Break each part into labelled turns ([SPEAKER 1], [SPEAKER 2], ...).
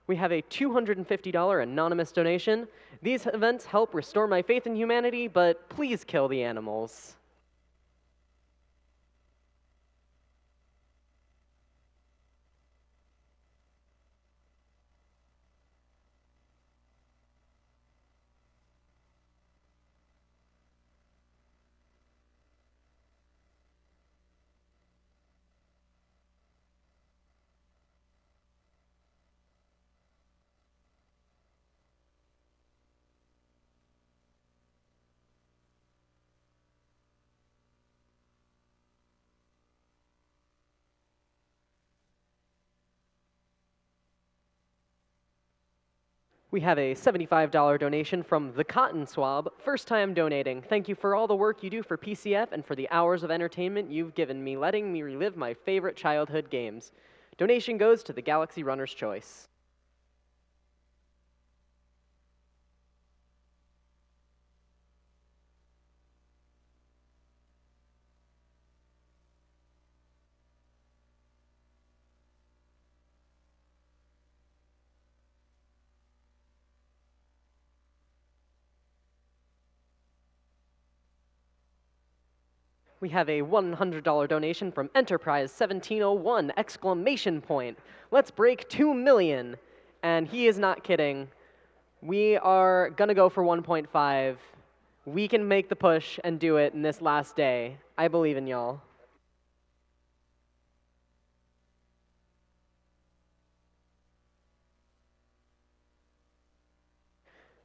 [SPEAKER 1] We have a $250 anonymous donation. These events help restore my faith in humanity, but please kill the animals. We have a $75 donation from The Cotton Swab. First time donating. Thank you for all the work you do for PCF and for the hours of entertainment you've given me, letting me relive my favorite childhood games. Donation goes to the Galaxy Runner's Choice. We have a $100 donation from Enterprise 1701, exclamation point. Let's break 2 million. And he is not kidding. We are gonna go for 1.5. We can make the push and do it in this last day. I believe in y'all.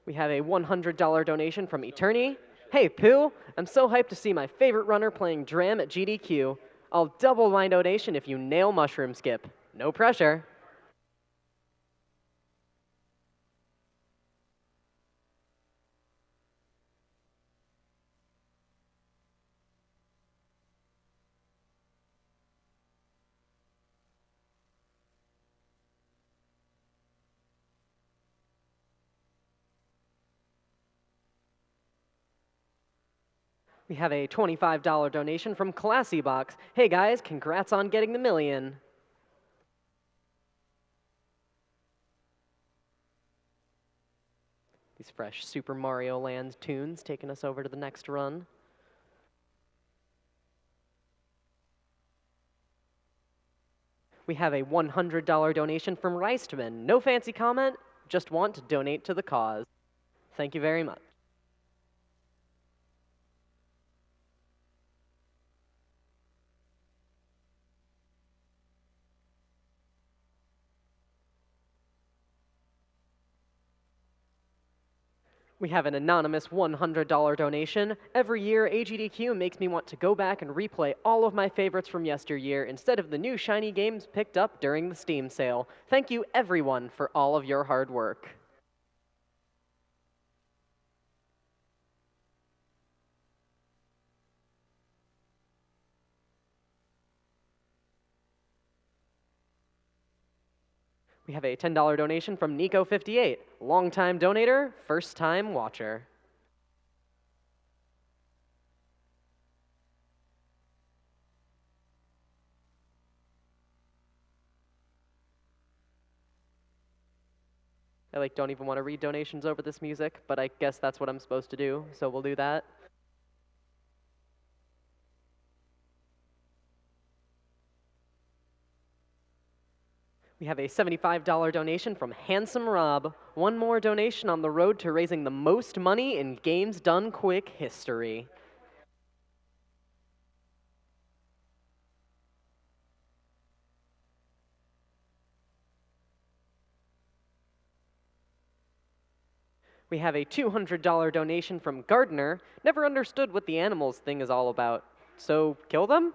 [SPEAKER 1] We have a $100 donation from Eterni. Hey, Pooh, I'm so hyped to see my favorite runner playing Dram at GDQ. I'll double my donation if you nail Mushroom Skip. No pressure. We have a $25 donation from Classy Box. Hey guys, congrats on getting the million. These fresh Super Mario Land tunes taking us over to the next run. We have a $100 donation from Reistman. No fancy comment, just want to donate to the cause. Thank you very much. We have an anonymous $100 donation. Every year, AGDQ makes me want to go back and replay all of my favorites from yesteryear instead of the new shiny games picked up during the Steam sale. Thank you, everyone, for all of your hard work. We have a $10 donation from Nico58, longtime donator, first-time watcher. I don't even want to read donations over this music, but I guess that's what I'm supposed to do, so we'll do that. We have a $75 donation from Handsome Rob. One more donation on the road to raising the most money in Games Done Quick history. We have a $200 donation from Gardner. Never understood what the animals thing is all about. So kill them?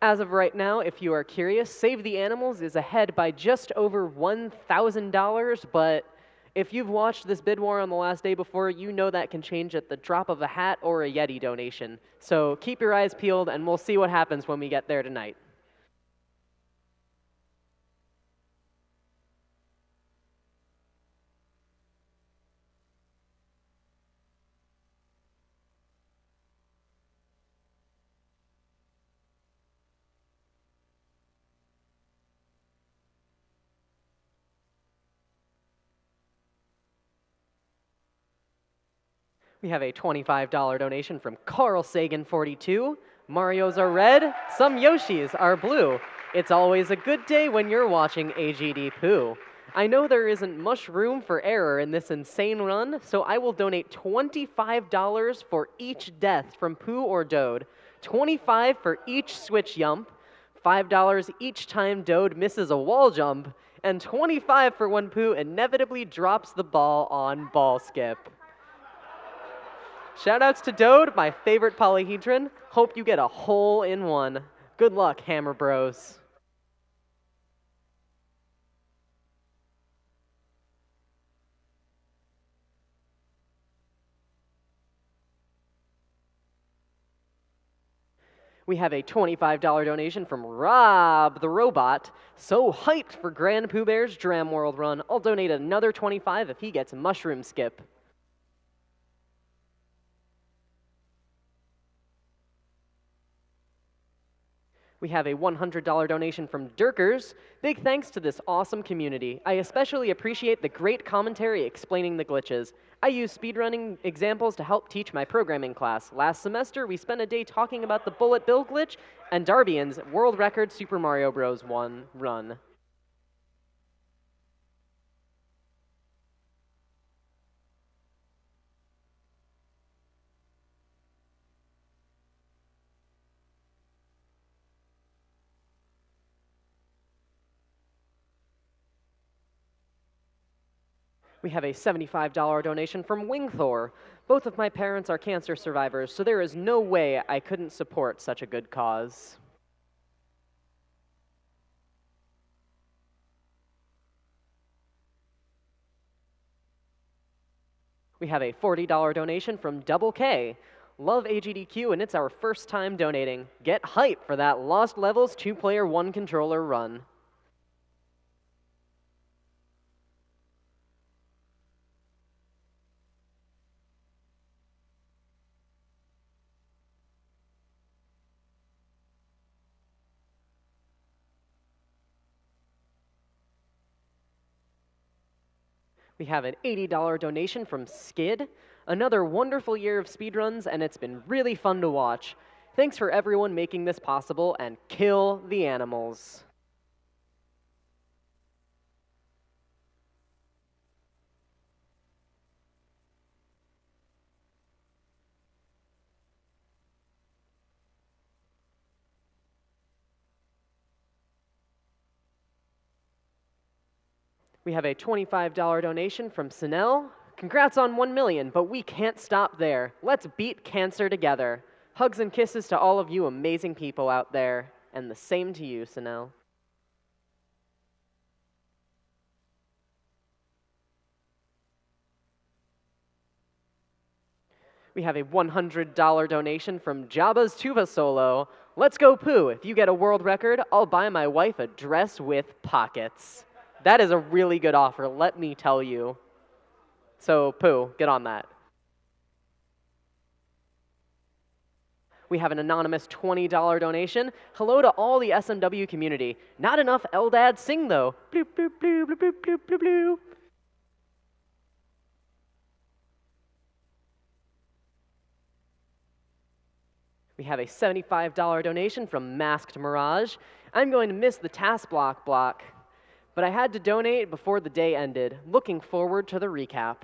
[SPEAKER 1] As of right now, if you are curious, Save the Animals is ahead by just over $1,000, but if you've watched this bid war on the last day before, you know that can change at the drop of a hat or a Yeti donation. So keep your eyes peeled, and we'll see what happens when we get there tonight. We have a $25 donation from Carl Sagan42. Marios are red, some Yoshis are blue. It's always a good day when you're watching AGD Poo. I know there isn't much room for error in this insane run, so I will donate $25 for each death from Poo or Dode, $25 for each switch yump, $5 each time Dode misses a wall jump, and $25 for when Poo inevitably drops the ball on ball skip. Shoutouts to Dode, my favorite polyhedron. Hope you get a hole in one. Good luck, Hammer Bros. We have a $25 donation from Rob the Robot. So hyped for Grand Pooh Bear's Dram World run. I'll donate another $25 if he gets Mushroom Skip. We have a $100 donation from Dirkers. Big thanks to this awesome community. I especially appreciate the great commentary explaining the glitches. I use speedrunning examples to help teach my programming class. Last semester, we spent a day talking about the Bullet Bill glitch and Darbian's world record Super Mario Bros. 1 run. We have a $75 donation from Wingthor. Both of my parents are cancer survivors, so there is no way I couldn't support such a good cause. We have a $40 donation from Double K. Love AGDQ, and it's our first time donating. Get hype for that Lost Levels 2-player 1-controller run. We have an $80 donation from Skid. Another wonderful year of speedruns, and it's been really fun to watch. Thanks for everyone making this possible, and kill the animals. We have a $25 donation from Sinel. Congrats on 1 million, but we can't stop there. Let's beat cancer together. Hugs and kisses to all of you amazing people out there, and the same to you, Sinel. We have a $100 donation from Jabba's Tuba Solo. Let's go, Pooh. If you get a world record, I'll buy my wife a dress with pockets. That is a really good offer, let me tell you. So, Pooh, get on that. We have an anonymous $20 donation. Hello to all the SMW community. Not enough Eldad sing, though. Bloop, bloop, bloop, bloop, bloop, bloop, bloop, bloop. We have a $75 donation from Masked Mirage. I'm going to miss the task block, but I had to donate before the day ended. Looking forward to the recap.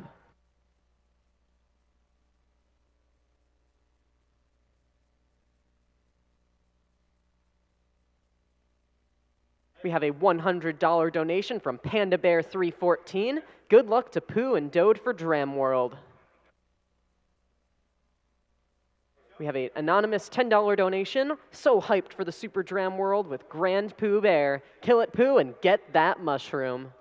[SPEAKER 1] We have a $100 donation from Panda Bear 314. Good luck to Pooh and Dode for Dram World. We have an anonymous $10 donation. So hyped for the Super Dram World with Grand Pooh Bear. Kill it, Pooh, and get that mushroom.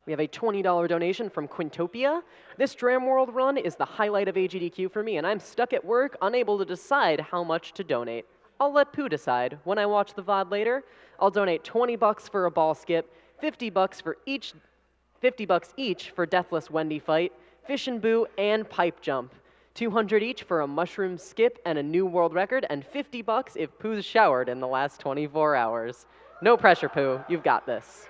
[SPEAKER 1] We have a $20 donation from Quintopia. This Dram World run is the highlight of AGDQ for me, and I'm stuck at work, unable to decide how much to donate. I'll let Pooh decide. When I watch the VOD later, I'll donate $20 for a ball skip, $50 each for Deathless Wendy fight, Fish and Boo, and Pipe Jump. $200 each for a mushroom skip and a new world record, and $50 if Pooh's showered in the last 24 hours. No pressure, Pooh. You've got this.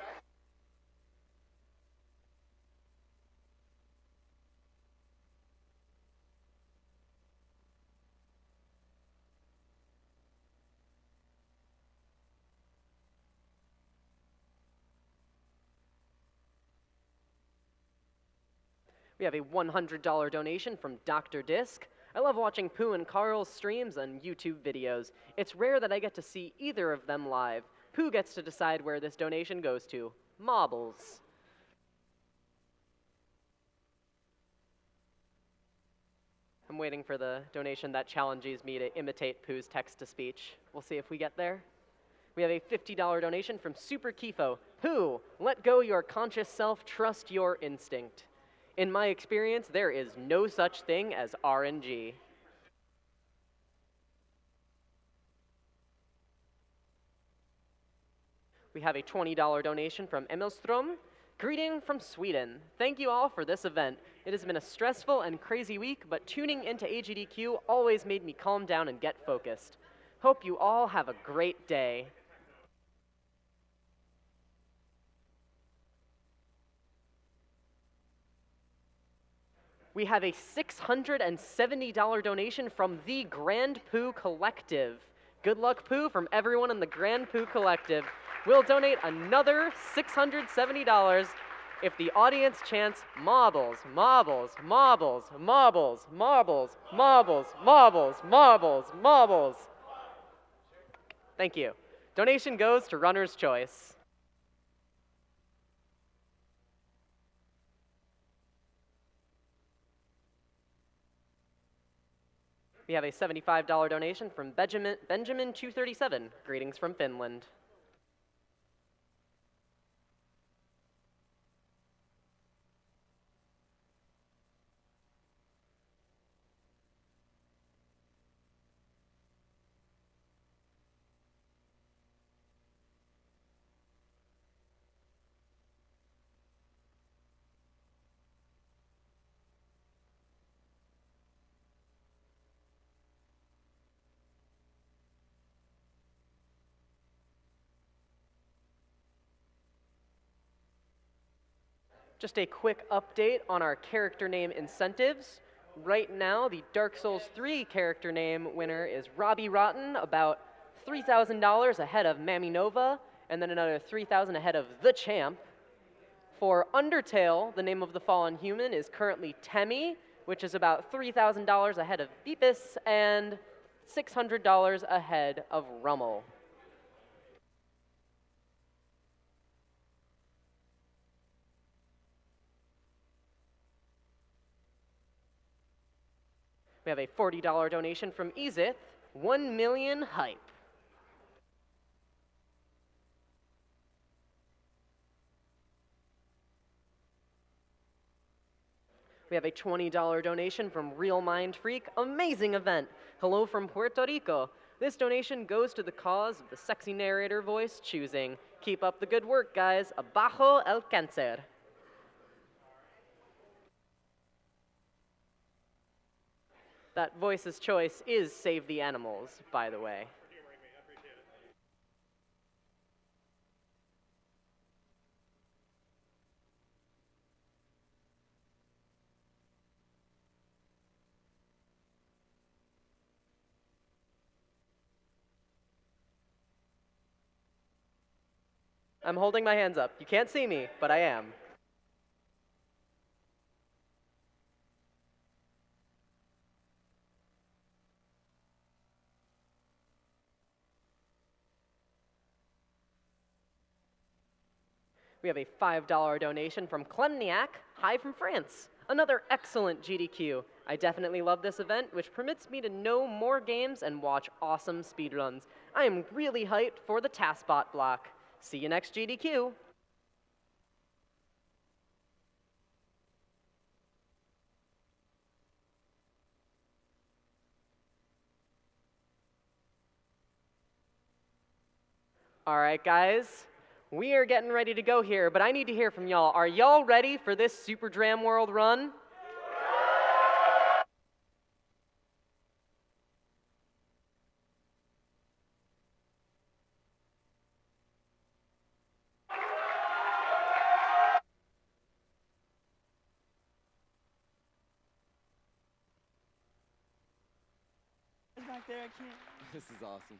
[SPEAKER 1] We have a $100 donation from Dr. Disc. I love watching Pooh and Carl's streams and YouTube videos. It's rare that I get to see either of them live. Pooh gets to decide where this donation goes to. Marbles. I'm waiting for the donation that challenges me to imitate Pooh's text-to-speech. We'll see if we get there. We have a $50 donation from Super Kifo. Pooh, let go your conscious self, trust your instinct. In my experience, there is no such thing as RNG. We have a $20 donation from Emilstrom. Greeting from Sweden. Thank you all for this event. It has been a stressful and crazy week, but tuning into AGDQ always made me calm down and get focused. Hope you all have a great day. We have a $670 donation from the Grand Pooh Collective. Good luck, Pooh, from everyone in the Grand Pooh Collective. We'll donate another $670 if the audience chants marbles, marbles, marbles, marbles, marbles, marbles, marbles, marbles, marbles. Thank you. Donation goes to Runner's Choice. We have a $75 donation from Benjamin237. Greetings from Finland. Just a quick update on our character name incentives. Right now, the Dark Souls 3 character name winner is Robbie Rotten, about $3,000 ahead of Mammy Nova, and then another $3,000 ahead of The Champ. For Undertale, the name of the fallen human is currently Temmie, which is about $3,000 ahead of Beepus, and $600 ahead of Rummel. We have a $40 donation from Ezith, 1 million hype. We have a $20 donation from Real Mind Freak, amazing event. Hello from Puerto Rico. This donation goes to the cause of the sexy narrator voice choosing. Keep up the good work, guys. Abajo el cáncer. That voice's choice is Save the Animals, by the way. I'm holding my hands up. You can't see me, but I am. We have a $5 donation from Clemniak, hi from France. Another excellent GDQ. I definitely love this event, which permits me to know more games and watch awesome speedruns. I am really hyped for the TaskBot block. See you next GDQ. All right, guys. We are getting ready to go here, but I need to hear from y'all. Are y'all ready for this Super Dram World run?
[SPEAKER 2] Back there, I can't.
[SPEAKER 3] This is awesome.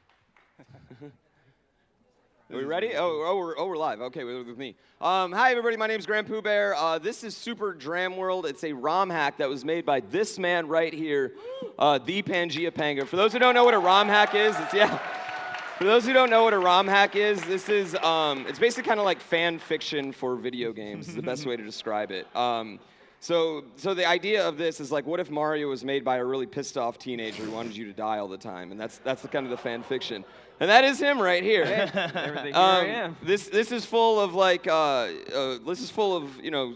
[SPEAKER 2] Are we ready? We're live. Okay, with me. Hi, everybody. My name's Grand Pooh Bear. This is Super Dram World. It's a ROM hack that was made by this man right here, the Pangea Panga. For those who don't know what a ROM hack is, For those who don't know what a ROM hack is, this is it's basically kind of like fan fiction for video games. Is the best way to describe it. So the idea of this is like, what if Mario was made by a really pissed off teenager who wanted you to die all the time, and that's the kind of the fan fiction. And that is him right here.
[SPEAKER 1] Everything here I am.
[SPEAKER 2] This is full of like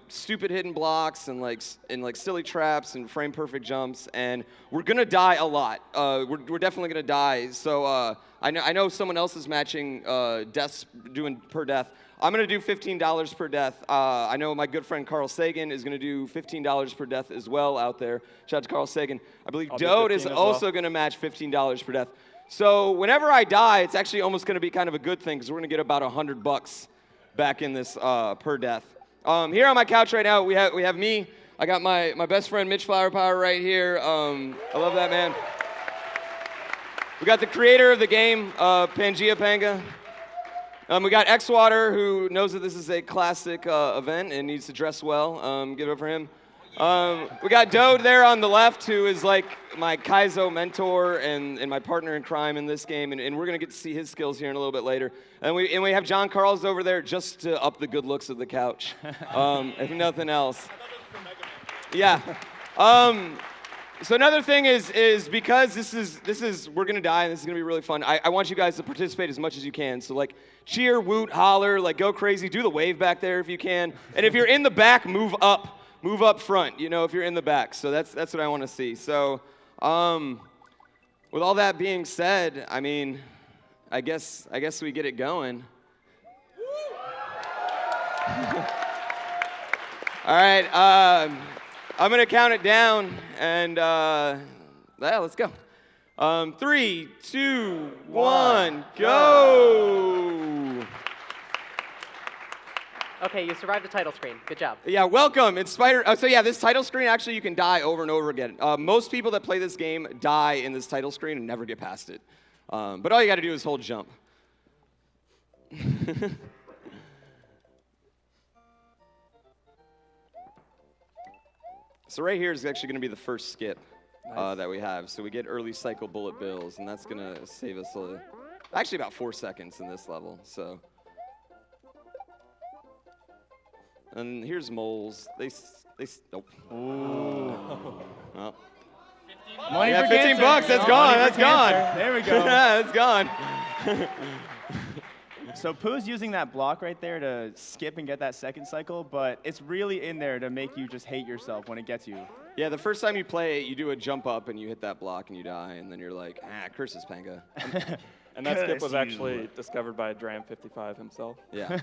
[SPEAKER 2] stupid hidden blocks and like silly traps and frame perfect jumps, and we're gonna die a lot. We're definitely gonna die. So I know someone else is matching deaths, doing per death. I'm gonna do $15 per death. I know my good friend Carl Sagan is gonna do $15 per death as well out there. Shout out to Carl Sagan. I believe Dode is also gonna match $15 per death. So whenever I die, it's actually almost going to be kind of a good thing because we're going to get about $100 back in this per death. Here on my couch right now, we have me. I got my best friend Mitch Flower Power right here. I love that man. We got the creator of the game, Pangea Panga. We got Xwater, who knows that this is a classic event and needs to dress well. Give it up for him. We got Dode there on the left, who is like my Kaizo mentor and my partner in crime in this game, and we're gonna get to see his skills here in a little bit later. And we have John Carls over there just to up the good looks of the couch, if nothing else. Yeah. So another thing is because this is we're gonna die and this is gonna be really fun. I want you guys to participate as much as you can. So like cheer, woot, holler, like go crazy, do the wave back there if you can, and if you're in the back, move up. Move up front, if you're in the back. So that's what I want to see. So with all that being said, I mean, I guess we get it going. All right, I'm going to count it down, and let's go. 3, 2, 1, go!
[SPEAKER 1] Okay, you survived the title screen. Good job.
[SPEAKER 2] Yeah, welcome. This title screen, actually, you can die over and over again. Most people that play this game die in this title screen and never get past it. But all you got to do is hold jump. So right here is actually going to be the first skip that we have. So we get early cycle bullet bills, and that's going to save us actually about 4 seconds in this level. So. And here's moles. Nope. Ooh. Oh.
[SPEAKER 3] Money
[SPEAKER 2] yeah,
[SPEAKER 3] for
[SPEAKER 2] 15
[SPEAKER 3] cancer.
[SPEAKER 2] bucks. That's gone. That's gone.
[SPEAKER 3] There we go.
[SPEAKER 2] Yeah, that's gone.
[SPEAKER 3] So Pooh's using that block right there to skip and get that second cycle, but it's really in there to make you just hate yourself when it gets you.
[SPEAKER 2] Yeah, the first time you play it, you do a jump up and you hit that block and you die, and then you're like, curses, Panga.
[SPEAKER 4] And that skip was actually discovered by Dram55 himself.
[SPEAKER 2] Yeah.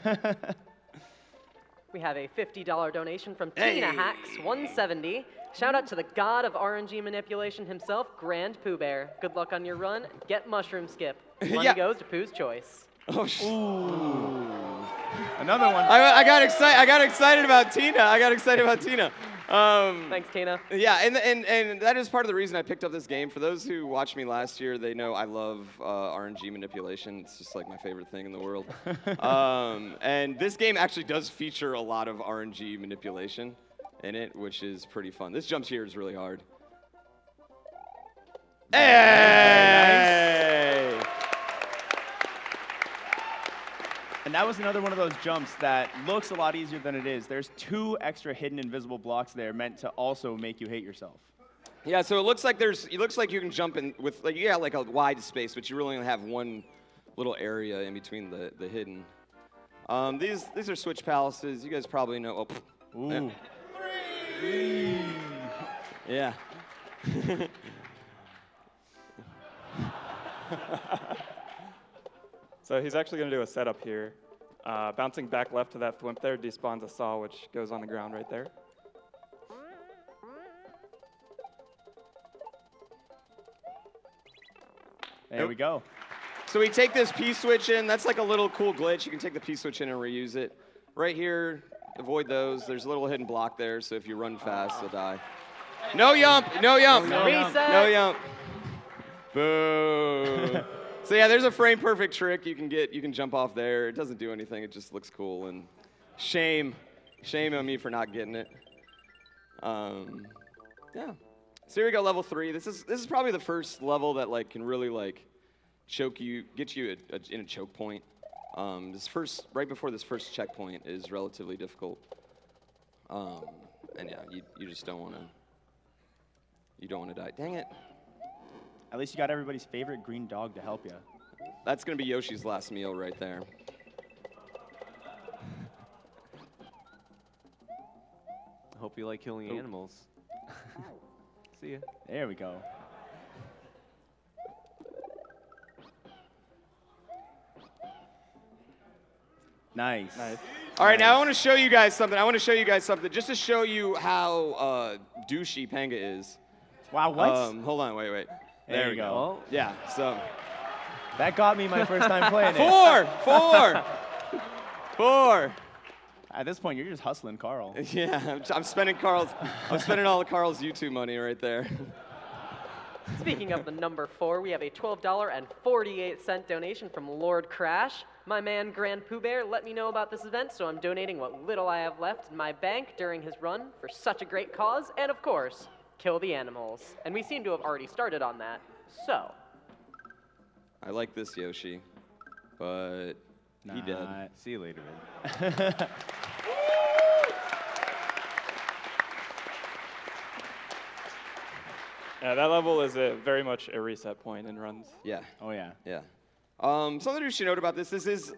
[SPEAKER 1] We have a $50 donation from Tina Hacks 170. Shout out to the god of RNG manipulation himself, Grand Pooh Bear. Good luck on your run. Get mushroom skip. Money goes to Pooh's choice.
[SPEAKER 2] Oh,
[SPEAKER 3] Ooh. Another one.
[SPEAKER 2] I got excited about Tina.
[SPEAKER 1] Thanks, Tina.
[SPEAKER 2] Yeah, and that is part of the reason I picked up this game. For those who watched me last year, they know I love RNG manipulation. It's just like my favorite thing in the world. And this game actually does feature a lot of RNG manipulation in it, which is pretty fun. This jump here is really hard. Hey!
[SPEAKER 3] Nice. And that was another one of those jumps that looks a lot easier than it is. There's 2 extra hidden invisible blocks there meant to also make you hate yourself.
[SPEAKER 2] Yeah, so it looks like you can jump in with like a wide space, but you really only have one little area in between the hidden. These are switch palaces. You guys probably know. Oh,
[SPEAKER 3] ooh.
[SPEAKER 2] Yeah.
[SPEAKER 4] So he's actually going to do a setup here. Bouncing back left to that thwimp there despawns a saw, which goes on the ground right there.
[SPEAKER 3] There we go.
[SPEAKER 2] So we take this P-switch in. That's like a little cool glitch. You can take the P-switch in and reuse it. Right here, avoid those. There's a little hidden block there, so if you run fast, you'll die. No yump. No yump.
[SPEAKER 1] Reset.
[SPEAKER 2] No yump. Boo. So yeah, there's a frame perfect trick you can get. You can jump off there. It doesn't do anything. It just looks cool. And shame on me for not getting it. Yeah. So here we go, level 3. This is probably the first level that like can really like get you in a choke point. Right before this first checkpoint is relatively difficult. And yeah, you just don't want to. You don't want to die. Dang it.
[SPEAKER 3] At least you got everybody's favorite green dog to help you.
[SPEAKER 2] That's gonna be Yoshi's last meal right there.
[SPEAKER 5] I hope you like killing animals. See ya.
[SPEAKER 3] There we go. Nice.
[SPEAKER 4] Nice.
[SPEAKER 2] All right, now I want to show you guys something. Just to show you how douchey Panga is.
[SPEAKER 3] Wow, what?
[SPEAKER 2] Hold on, wait.
[SPEAKER 3] There
[SPEAKER 2] we
[SPEAKER 3] you
[SPEAKER 2] go.
[SPEAKER 3] go.
[SPEAKER 2] Yeah, so.
[SPEAKER 3] That got me my first time playing it.
[SPEAKER 2] Four.
[SPEAKER 3] At this point, you're just hustling Carl.
[SPEAKER 2] Yeah, I'm spending all of Carl's YouTube money right there.
[SPEAKER 1] Speaking of the number 4, we have a $12.48 donation from Lord Crash. My man Grand Pooh Bear let me know about this event, so I'm donating what little I have left in my bank during his run for such a great cause, and of course, kill the animals. And we seem to have already started on that, so.
[SPEAKER 2] I like this Yoshi, but he dead.
[SPEAKER 5] See you later, man.
[SPEAKER 4] Yeah, that level is very much a reset point in runs.
[SPEAKER 2] Yeah.
[SPEAKER 3] Oh, yeah.
[SPEAKER 2] Yeah. Something you should note about this is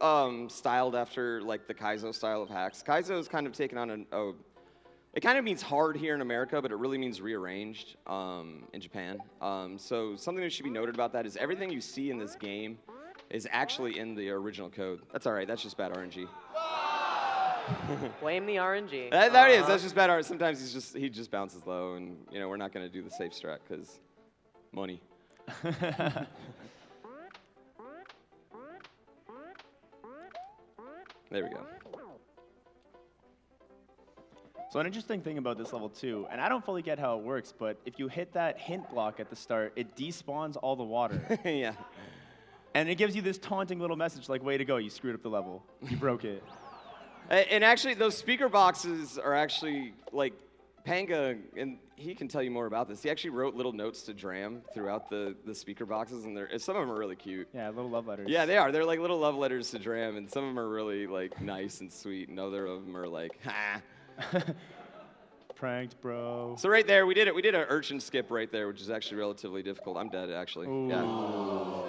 [SPEAKER 2] styled after like the Kaizo style of hacks. Kaizo is kind of taken on it kind of means hard here in America, but it really means rearranged in Japan. So something that should be noted about that is everything you see in this game is actually in the original code. That's all right. That's just bad RNG.
[SPEAKER 1] Blame the RNG.
[SPEAKER 2] That is. That's just bad RNG. Sometimes he just bounces low, and we're not going to do the safe strat because money. There we go.
[SPEAKER 3] So an interesting thing about this level too, and I don't fully get how it works, but if you hit that hint block at the start, it despawns all the water.
[SPEAKER 2] Yeah.
[SPEAKER 3] And it gives you this taunting little message like, way to go, you screwed up the level. You broke it.
[SPEAKER 2] And actually, those speaker boxes are actually, like, Panga, and he can tell you more about this. He actually wrote little notes to Dram throughout the speaker boxes, and some of them are really cute.
[SPEAKER 3] Yeah, little love letters.
[SPEAKER 2] Yeah, they are. They're like little love letters to Dram, and some of them are really, like, nice and sweet, and other of them are like, ha.
[SPEAKER 3] Pranked, bro.
[SPEAKER 2] So right there, we did an urchin skip right there, which is actually relatively difficult. I'm dead, actually.
[SPEAKER 3] Ooh.
[SPEAKER 2] Yeah.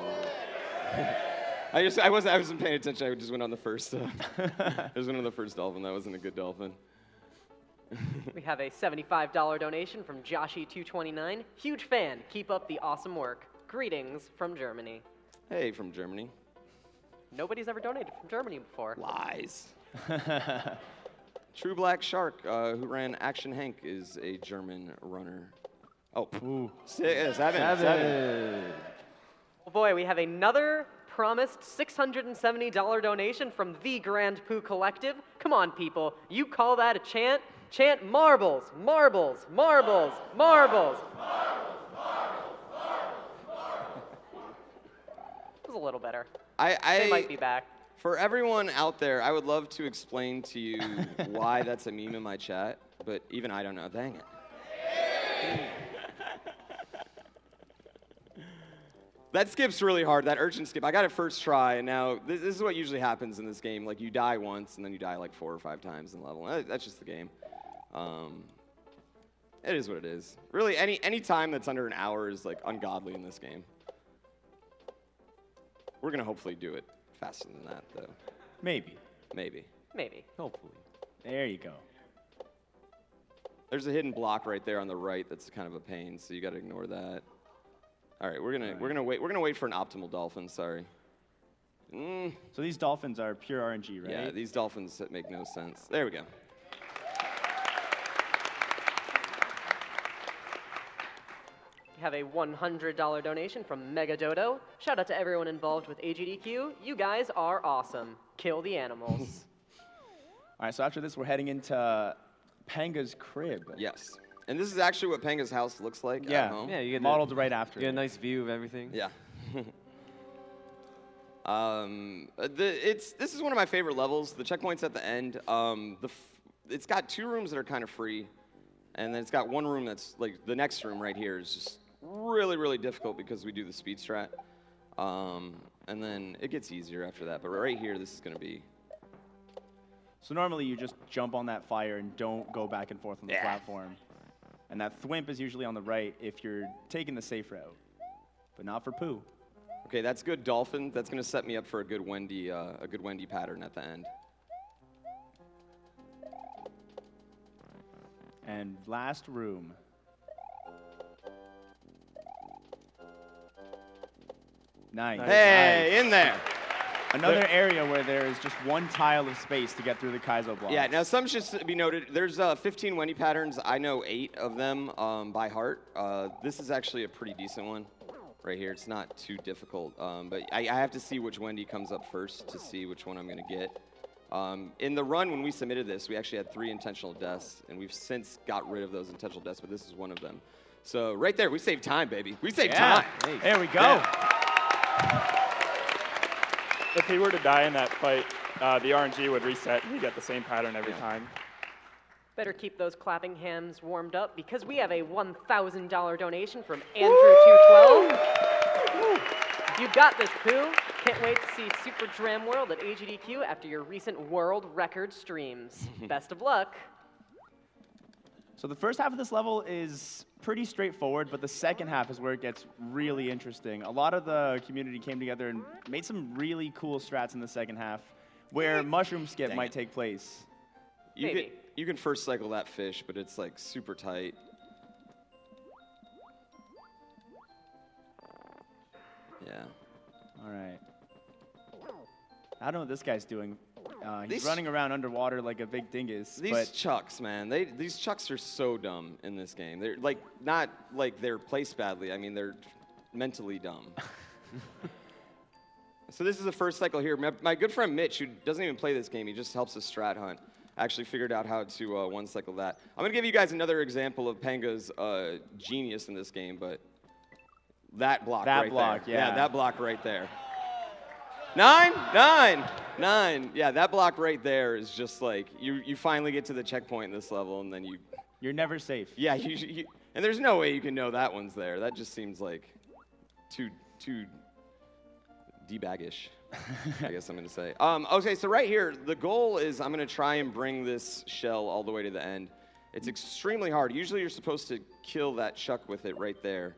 [SPEAKER 2] I wasn't paying attention. I just went on the first. I just went on the first dolphin. That wasn't a good dolphin.
[SPEAKER 1] We have a $75 donation from Joshy229. Huge fan. Keep up the awesome work. Greetings from Germany.
[SPEAKER 2] Hey, from Germany.
[SPEAKER 1] Nobody's ever donated from Germany before.
[SPEAKER 2] Lies. True Black Shark, who ran Action Hank, is a German runner. Oh,
[SPEAKER 3] Ooh.
[SPEAKER 2] Seven.
[SPEAKER 1] Oh boy, we have another promised $670 donation from the Grand Pooh Collective. Come on, people. You call that a chant? Chant marbles, marbles, marbles, marbles. It was a little better. They might be back.
[SPEAKER 2] For everyone out there, I would love to explain to you why that's a meme in my chat, but even I don't know. Dang it. That skip's really hard, that urchin skip. I got it first try, and now this is what usually happens in this game. Like, you die once, and then you die like 4 or 5 times in level. That's just the game. It is what it is. Really, any time that's under an hour is like ungodly in this game. We're gonna hopefully do it faster than that, though.
[SPEAKER 3] Maybe.
[SPEAKER 2] Maybe.
[SPEAKER 1] Maybe.
[SPEAKER 5] Hopefully.
[SPEAKER 3] There you go.
[SPEAKER 2] There's a hidden block right there on the right that's kind of a pain, so you got to ignore that. All right, we're gonna wait for an optimal dolphin. Sorry.
[SPEAKER 3] So these dolphins are pure RNG, right?
[SPEAKER 2] Yeah, these dolphins that make no sense. There we go.
[SPEAKER 1] We have a $100 donation from Mega Dodo. Shout out to everyone involved with AGDQ. You guys are awesome. Kill the animals.
[SPEAKER 3] All right, so after this, we're heading into Panga's crib.
[SPEAKER 2] Yes. And this is actually what Panga's house looks like at home.
[SPEAKER 5] Yeah, you get
[SPEAKER 3] modeled right after.
[SPEAKER 5] You get a
[SPEAKER 3] it.
[SPEAKER 5] nice view of everything.
[SPEAKER 2] Yeah. This is one of my favorite levels. The checkpoint's at the end. It's got 2 rooms that are kind of free, and then it's got 1 room that's like the next room right here is just really, really difficult because we do the speed strat. And then it gets easier after that. But right here, this is going to be.
[SPEAKER 3] So normally you just jump on that fire and don't go back and forth on the platform. And that thwimp is usually on the right if you're taking the safe route, but not for Pooh.
[SPEAKER 2] Okay, that's good, Dolphin. That's going to set me up for a good Wendy pattern at the end.
[SPEAKER 3] And last room. Nice.
[SPEAKER 2] Hey, in there.
[SPEAKER 3] Another area where there is just 1 tile of space to get through the Kaizo blocks.
[SPEAKER 2] Yeah, now some should be noted. There's 15 Wendy patterns. I know 8 of them by heart. This is actually a pretty decent one right here. It's not too difficult, but I have to see which Wendy comes up first to see which one I'm going to get. In the run, when we submitted this, we actually had 3 intentional deaths, and we've since got rid of those intentional deaths, but this is one of them. So right there, we saved time, baby. We saved time.
[SPEAKER 3] Hey. There we go.
[SPEAKER 2] Yeah.
[SPEAKER 4] If he were to die in that fight, the RNG would reset and you get the same pattern every time.
[SPEAKER 1] Better keep those clapping hands warmed up because we have a $1,000 donation from Andrew212. You got this, Pooh. Can't wait to see Super Dram World at AGDQ after your recent world record streams. Best of luck.
[SPEAKER 3] So the first half of this level is pretty straightforward, but the second half is where it gets really interesting. A lot of the community came together and made some really cool strats in the second half where mushroom skip might take place.
[SPEAKER 2] You can first cycle that fish, but it's like super tight. Yeah.
[SPEAKER 3] All right. I don't know what this guy's doing. He's running around underwater like a big dingus.
[SPEAKER 2] These chucks, man, these chucks are so dumb in this game. They're like not like they're placed badly. I mean, they're mentally dumb. So this is the first cycle here. My good friend Mitch, who doesn't even play this game, he just helps us strat hunt, actually figured out how to one cycle that. I'm gonna give you guys another example of Panga's genius in this game, but that block right there. Yeah, that block right there. 9. Yeah, that block right there is just like, you finally get to the checkpoint in this level, and then
[SPEAKER 3] you're never safe.
[SPEAKER 2] Yeah, and there's no way you can know that one's there. That just seems like too debaggish, I guess I'm going to say. Okay, so right here, the goal is I'm going to try and bring this shell all the way to the end. It's extremely hard. Usually you're supposed to kill that chuck with it right there.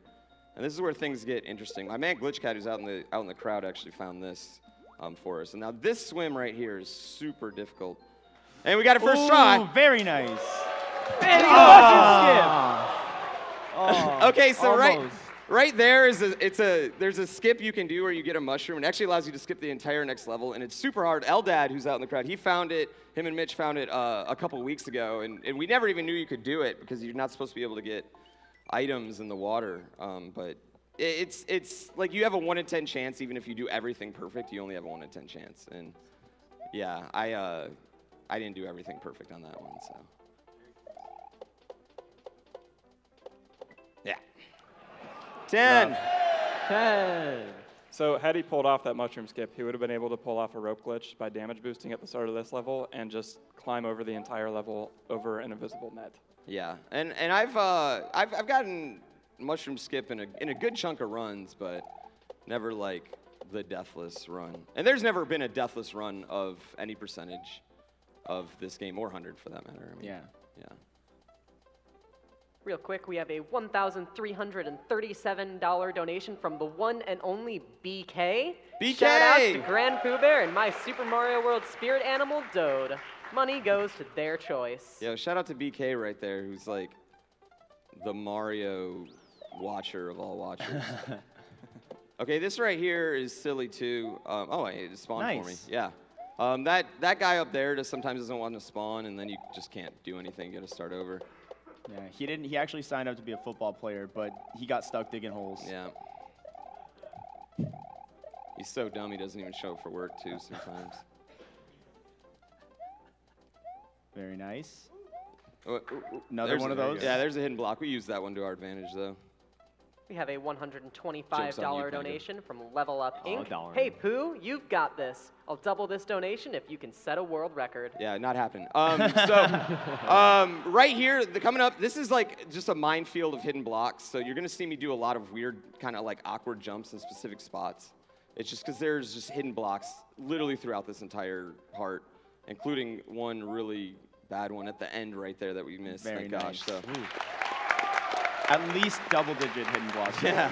[SPEAKER 2] And this is where things get interesting. My man Glitchcat, who's out in the crowd, actually found this for us. And now this swim right here is super difficult. And we got it first try.
[SPEAKER 3] Very nice.
[SPEAKER 1] And
[SPEAKER 2] Okay, so
[SPEAKER 3] almost.
[SPEAKER 2] right there is there's a skip you can do where you get a mushroom. It actually allows you to skip the entire next level, and it's super hard. Eldad, who's out in the crowd, he found it. Him and Mitch found it a couple weeks ago, and we never even knew you could do it because you're not supposed to be able to get items in the water, but it's like you have a 1 in 10 chance. Even if you do everything perfect, you only have a 1 in 10 chance. And yeah, I didn't do everything perfect on that one, so yeah. 10.
[SPEAKER 4] So had he pulled off that mushroom skip, he would have been able to pull off a rope glitch by damage boosting at the start of this level and just climb over the entire level over an invisible net.
[SPEAKER 2] Yeah, and I've gotten mushroom skip in a good chunk of runs, but never like the deathless run. And there's never been a deathless run of any percentage of this game, or 100 for that matter. I mean,
[SPEAKER 3] yeah.
[SPEAKER 1] Real quick, we have a $1,337 donation from the one and only BK.
[SPEAKER 2] BK!
[SPEAKER 1] Shout out to Grand Pooh Bear and my Super Mario World spirit animal, Dode. Money goes to their choice.
[SPEAKER 2] Yo, shout out to BK right there, who's like the Mario watcher of all watchers. Okay, this right here is silly too. Oh, it just spawned for me. Yeah. That guy up there sometimes doesn't want to spawn, and then you just can't do anything. You got to start over.
[SPEAKER 3] Yeah, he didn't. He actually signed up to be a football player, but he got stuck digging holes.
[SPEAKER 2] Yeah. He's so dumb he doesn't even show up for work too sometimes.
[SPEAKER 3] Very nice.
[SPEAKER 2] Oh,
[SPEAKER 3] Another one of those?
[SPEAKER 2] Yeah, there's a hidden block. We use that one to our advantage, though.
[SPEAKER 1] We have a $125
[SPEAKER 2] Joke's on you, Pega.
[SPEAKER 1] donation from Level Up
[SPEAKER 5] Oh,
[SPEAKER 1] Inc.
[SPEAKER 5] darn.
[SPEAKER 1] Hey, Pooh, you've got this. I'll double this donation if you can set a world record.
[SPEAKER 2] Yeah, not happening. Right here, coming up, this is like just a minefield of hidden blocks. So you're gonna see me do a lot of weird, kind of like awkward jumps in specific spots. It's just because there's just hidden blocks literally throughout this entire part, including one really bad one at the end right there that we missed.
[SPEAKER 3] Very
[SPEAKER 2] Thank
[SPEAKER 3] nice.
[SPEAKER 2] gosh. So.
[SPEAKER 3] At least double-digit hidden blocks.
[SPEAKER 2] Yeah.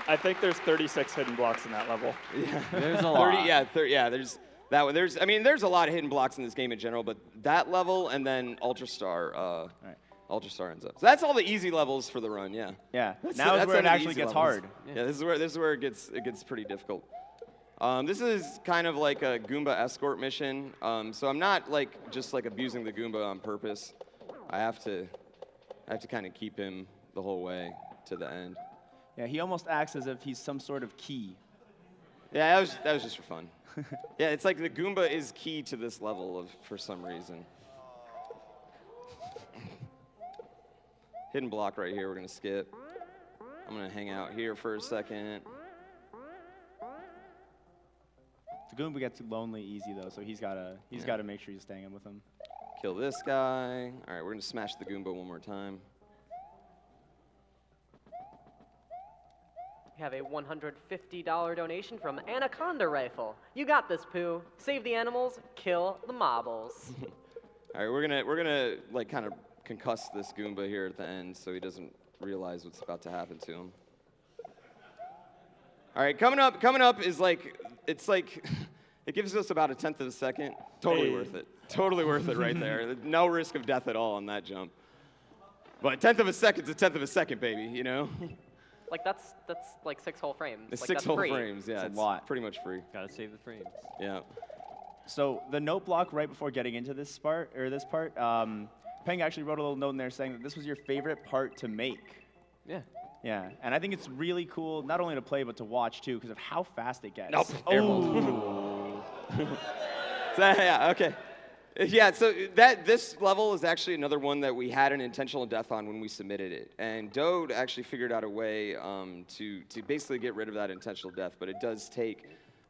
[SPEAKER 4] I think there's 36 hidden blocks in that level.
[SPEAKER 2] Yeah.
[SPEAKER 5] There's a lot.
[SPEAKER 2] 30, yeah, there's that one. There's a lot of hidden blocks in this game in general, but that level and then Ultra Star, Ultra Star ends up. So that's all the easy levels for the run, yeah.
[SPEAKER 3] Yeah.
[SPEAKER 2] That's
[SPEAKER 3] Now is
[SPEAKER 2] that's
[SPEAKER 3] where it
[SPEAKER 2] the
[SPEAKER 3] actually
[SPEAKER 2] easy
[SPEAKER 3] gets
[SPEAKER 2] levels.
[SPEAKER 3] hard.
[SPEAKER 2] Yeah, this is where it gets pretty difficult. This is kind of like a Goomba escort mission. So I'm not like just like abusing the Goomba on purpose. I have to kind of keep him the whole way to the end.
[SPEAKER 3] Yeah, he almost acts as if he's some sort of key.
[SPEAKER 2] Yeah, that was just for fun. Yeah, it's like the Goomba is key to this level for some reason. Hidden block right here, we're gonna skip. I'm gonna hang out here for a second.
[SPEAKER 3] The Goomba gets lonely easy though, so he's gotta make sure he's staying in with him.
[SPEAKER 2] Kill this guy. All right, we're gonna smash the Goomba one more time.
[SPEAKER 1] We have a $150 donation from Anaconda Rifle. You got this, Pooh. Save the animals, kill the mobbles.
[SPEAKER 2] All right, we're gonna like kind of concuss this Goomba here at the end so he doesn't realize what's about to happen to him. All right, coming up is like it's like it gives us about 1/10 of a second. Totally worth it. Totally worth it right there. No risk of death at all on that jump. But 1/10 of a second's 1/10 of a second, baby. You know.
[SPEAKER 1] Like that's like 6 whole frames.
[SPEAKER 2] It's
[SPEAKER 1] like,
[SPEAKER 2] 6
[SPEAKER 1] that's
[SPEAKER 2] whole
[SPEAKER 1] free.
[SPEAKER 2] frames. Yeah,
[SPEAKER 3] It's a
[SPEAKER 2] it's
[SPEAKER 3] lot.
[SPEAKER 2] pretty much free.
[SPEAKER 5] Gotta save the frames.
[SPEAKER 2] Yeah.
[SPEAKER 3] So the note block right before getting into this part, Peng actually wrote a little note in there saying that this was your favorite part to make.
[SPEAKER 5] Yeah.
[SPEAKER 3] Yeah, and I think it's really cool, not only to play, but to watch, too, because of how fast it gets.
[SPEAKER 2] Nope.
[SPEAKER 3] Oh.
[SPEAKER 2] Yeah, okay. Yeah, so this level is actually another one that we had an intentional death on when we submitted it. And Dode actually figured out a way to basically get rid of that intentional death, but it does take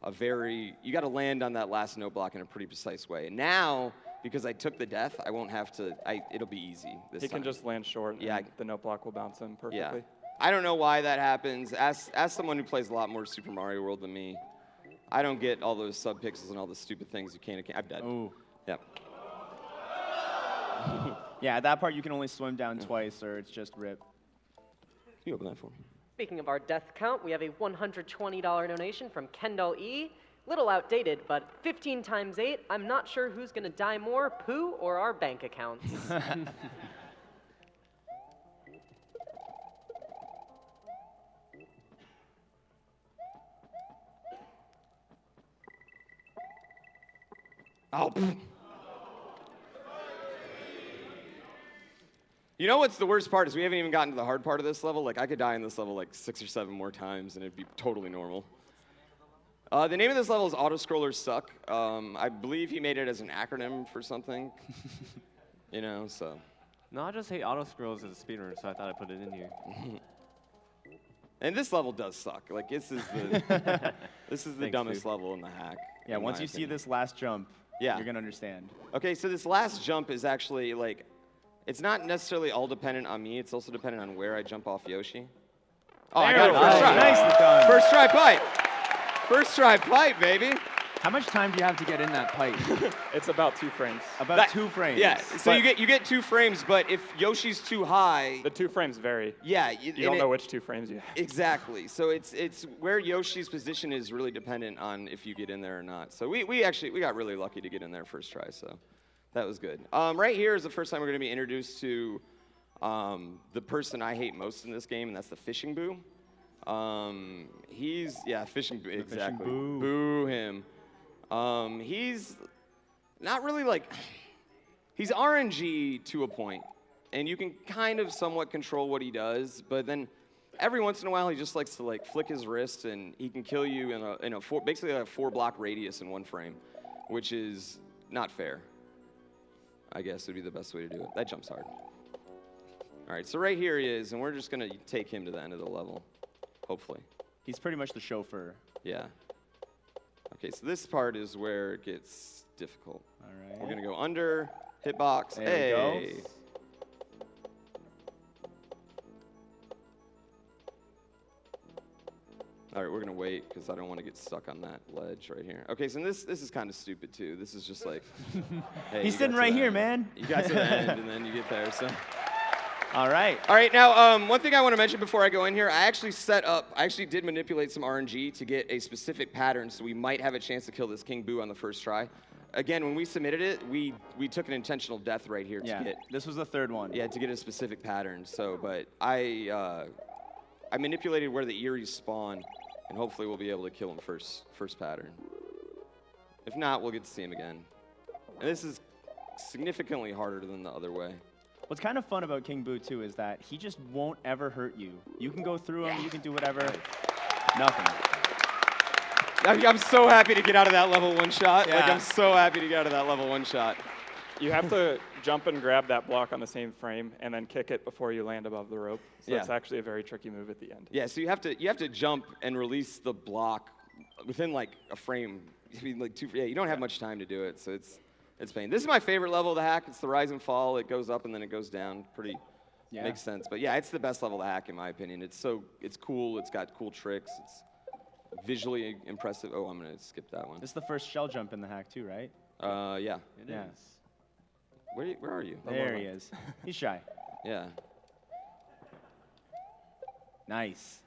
[SPEAKER 2] you got to land on that last note block in a pretty precise way. And now, because I took the death, I won't have to, it'll be easy this
[SPEAKER 4] He
[SPEAKER 2] time.
[SPEAKER 4] can just land short,
[SPEAKER 2] Yeah.
[SPEAKER 4] and the note block will bounce him perfectly.
[SPEAKER 2] Yeah. I don't know why that happens. As someone who plays a lot more Super Mario World than me, I don't get all those sub-pixels and all the stupid things you can't. I'm dead.
[SPEAKER 3] Ooh.
[SPEAKER 2] Yep.
[SPEAKER 3] Yeah, at that part, you can only swim down twice, or it's just rip.
[SPEAKER 2] Can you open that for me?
[SPEAKER 1] Speaking of our death count, we have a $120 donation from Kendall E. Little outdated, but 15 times 8, I'm not sure who's gonna die more, Pooh or our bank accounts.
[SPEAKER 2] Oh. You know what's the worst part is we haven't even gotten to the hard part of this level. Like I could die in this level like 6 or 7 more times and it'd be totally normal. The name of this level is Autoscrollers Suck. I believe he made it as an acronym for something. You know, so.
[SPEAKER 5] No, I just hate auto scrolls as a speedrunner, so I thought I'd put it in here.
[SPEAKER 2] And this level does suck. Like this is the
[SPEAKER 5] Thanks,
[SPEAKER 2] dumbest
[SPEAKER 5] dude.
[SPEAKER 2] level in the hack.
[SPEAKER 3] Yeah,
[SPEAKER 2] in
[SPEAKER 3] once
[SPEAKER 2] my
[SPEAKER 3] you see
[SPEAKER 2] opinion.
[SPEAKER 3] this last jump,
[SPEAKER 2] Yeah.
[SPEAKER 3] you're going to understand.
[SPEAKER 2] Okay, so this last jump is actually like, it's not necessarily all dependent on me. It's also dependent on where I jump off Yoshi. Oh, I got it first try.
[SPEAKER 3] Nicely done.
[SPEAKER 2] First try pipe. First try pipe, baby.
[SPEAKER 3] How much time do you have to get in that pipe?
[SPEAKER 4] It's about 2 frames.
[SPEAKER 3] About 2 frames.
[SPEAKER 2] Yeah, so you get 2 frames, but if Yoshi's too high,
[SPEAKER 4] The 2 frames vary.
[SPEAKER 2] yeah,
[SPEAKER 4] You don't know which 2 frames you have.
[SPEAKER 2] Exactly. So it's where Yoshi's position is really dependent on if you get in there or not. So we got really lucky to get in there first try. So that was good. Right here is the first time we're going to be introduced to the person I hate most in this game, and that's the fishing boo. Fishing boo. Exactly.
[SPEAKER 3] boo.
[SPEAKER 2] Boo him. He's not really like, he's RNG to a point, and you can kind of somewhat control what he does, but then every once in a while he just likes to like flick his wrist and he can kill you in basically a 4-block radius in 1 frame, which is not fair. I guess would be the best way to do it. That jumps hard. All right, so right here he is, and we're just gonna take him to the end of the level. Hopefully.
[SPEAKER 3] He's pretty much the chauffeur.
[SPEAKER 2] Yeah. Okay, so this part is where it gets difficult.
[SPEAKER 3] All right.
[SPEAKER 2] We're gonna go under, hitbox.
[SPEAKER 3] There
[SPEAKER 2] Hey.
[SPEAKER 3] we go.
[SPEAKER 2] All right, we're gonna wait because I don't want to get stuck on that ledge right here. Okay, so this is kind of stupid too. This is just like, hey,
[SPEAKER 3] He's
[SPEAKER 2] you
[SPEAKER 3] sitting
[SPEAKER 2] got to
[SPEAKER 3] right
[SPEAKER 2] the
[SPEAKER 3] here,
[SPEAKER 2] end.
[SPEAKER 3] man.
[SPEAKER 2] You got to the end, and then you get there. So.
[SPEAKER 3] All right.
[SPEAKER 2] All right, now one thing I want to mention before I go in here, I actually did manipulate some RNG to get a specific pattern, so we might have a chance to kill this King Boo on the first try. Again, when we submitted it, we took an intentional death right here to
[SPEAKER 3] Yeah.
[SPEAKER 2] get.
[SPEAKER 3] This was the third one.
[SPEAKER 2] Yeah, to get a specific pattern. So, but I manipulated where the Eries spawn, and hopefully we'll be able to kill him first pattern. If not, we'll get to see him again. And this is significantly harder than the other way.
[SPEAKER 3] What's kind of fun about King Boo, too, is that he just won't ever hurt you. You can go through him, you can do whatever. Nothing.
[SPEAKER 2] I'm so happy to get out of that level one shot. Like,
[SPEAKER 3] Yeah.
[SPEAKER 2] I'm so happy to get out of that level one shot.
[SPEAKER 4] You have to jump and grab that block on the same frame and then kick it before you land above the rope. So
[SPEAKER 2] Yeah.
[SPEAKER 4] it's actually a very tricky move at the end.
[SPEAKER 2] Yeah, so you have to jump and release the block within like a frame. I mean, like you don't have much time to do it, so it's pain. This is my favorite level of the hack. It's the rise and fall. It goes up and then it goes down.
[SPEAKER 3] Yeah.
[SPEAKER 2] Makes sense. But yeah, it's the best level of the hack in my opinion. It's cool. It's got cool tricks. It's visually impressive. Oh, I'm gonna skip that one.
[SPEAKER 3] This is the first shell jump in the hack, too, right?
[SPEAKER 2] Yeah.
[SPEAKER 5] It
[SPEAKER 3] Yeah.
[SPEAKER 5] is.
[SPEAKER 2] Where are you?
[SPEAKER 3] There he is. He's shy.
[SPEAKER 2] Yeah.
[SPEAKER 3] Nice.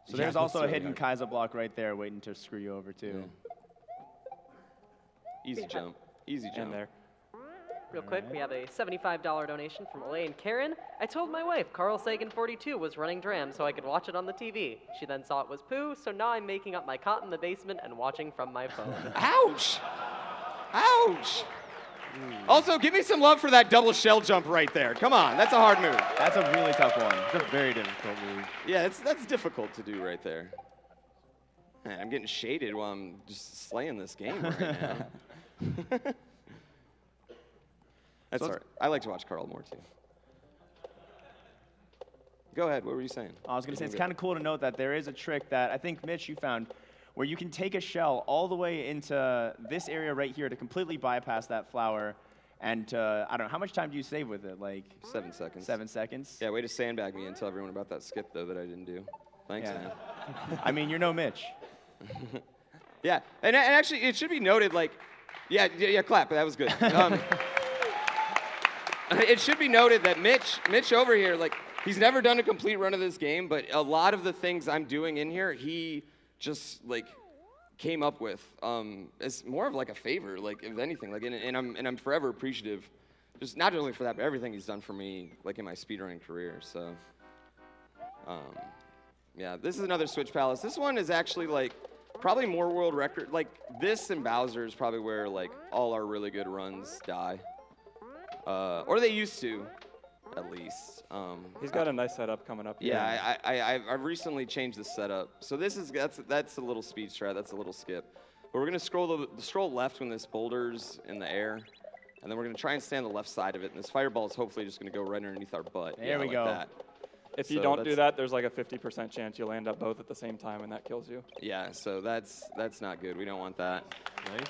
[SPEAKER 3] So
[SPEAKER 2] Yeah,
[SPEAKER 3] there's
[SPEAKER 2] that's
[SPEAKER 3] also a
[SPEAKER 2] really
[SPEAKER 3] hidden
[SPEAKER 2] hard.
[SPEAKER 3] Kaiser block right there waiting to screw you over, too.
[SPEAKER 2] Easy jump. Easy jump.
[SPEAKER 4] And there.
[SPEAKER 1] Real quick, we have a $75 donation from Elaine Karen. I told my wife Carl Sagan 42 was running Dram so I could watch it on the TV. She then saw it was poo, so now I'm making up my cot in the basement and watching from my phone.
[SPEAKER 2] Ouch! Ouch! Also, give me some love for that double shell jump right there. Come on, that's a hard move.
[SPEAKER 3] That's a really tough one. It's a very difficult move.
[SPEAKER 2] Yeah, that's difficult to do right there. Man, I'm getting shaded while I'm just slaying this game right now. That's all right. I like to watch Carl more too. Go ahead. What were you saying?
[SPEAKER 3] I was going to say, it's kind of cool to note that there is a trick that I think, Mitch, you found, where you can take a shell all the way into this area right here to completely bypass that flower. And I don't know, how much time do you save with it? Like
[SPEAKER 2] 7 seconds.
[SPEAKER 3] 7 seconds?
[SPEAKER 2] Yeah, way to sandbag me and tell everyone about that skip though that I didn't do. Thanks,
[SPEAKER 3] Yeah.
[SPEAKER 2] man.
[SPEAKER 3] I mean, you're no Mitch.
[SPEAKER 2] Yeah, and actually, it should be noted, like, yeah, clap. That was good. It should be noted that Mitch over here, like, he's never done a complete run of this game, but a lot of the things I'm doing in here, he just like came up with as more of like a favor, like if anything, like, and I'm forever appreciative, just not only for that, but everything he's done for me, like in my speedrunning career. So, yeah, this is another Switch Palace. This one is actually like probably more world record. Like this and Bowser is probably where like all our really good runs die, or they used to, at least.
[SPEAKER 4] He's got a nice setup coming up. here.
[SPEAKER 2] Yeah, I've recently changed the setup. So that's a little speed strat. That's a little skip. But we're gonna scroll left when this boulder's in the air, and then we're gonna try and stay on the left side of it. And this fireball is hopefully just gonna go right underneath our butt.
[SPEAKER 3] There
[SPEAKER 2] Yeah,
[SPEAKER 3] we
[SPEAKER 2] like
[SPEAKER 3] go.
[SPEAKER 2] that.
[SPEAKER 4] If you
[SPEAKER 2] So
[SPEAKER 4] don't do
[SPEAKER 2] that's-
[SPEAKER 4] that, there's like a 50% chance you'll land up both at the same time, and that kills you.
[SPEAKER 2] Yeah, so that's not good. We don't want that.
[SPEAKER 5] Nice.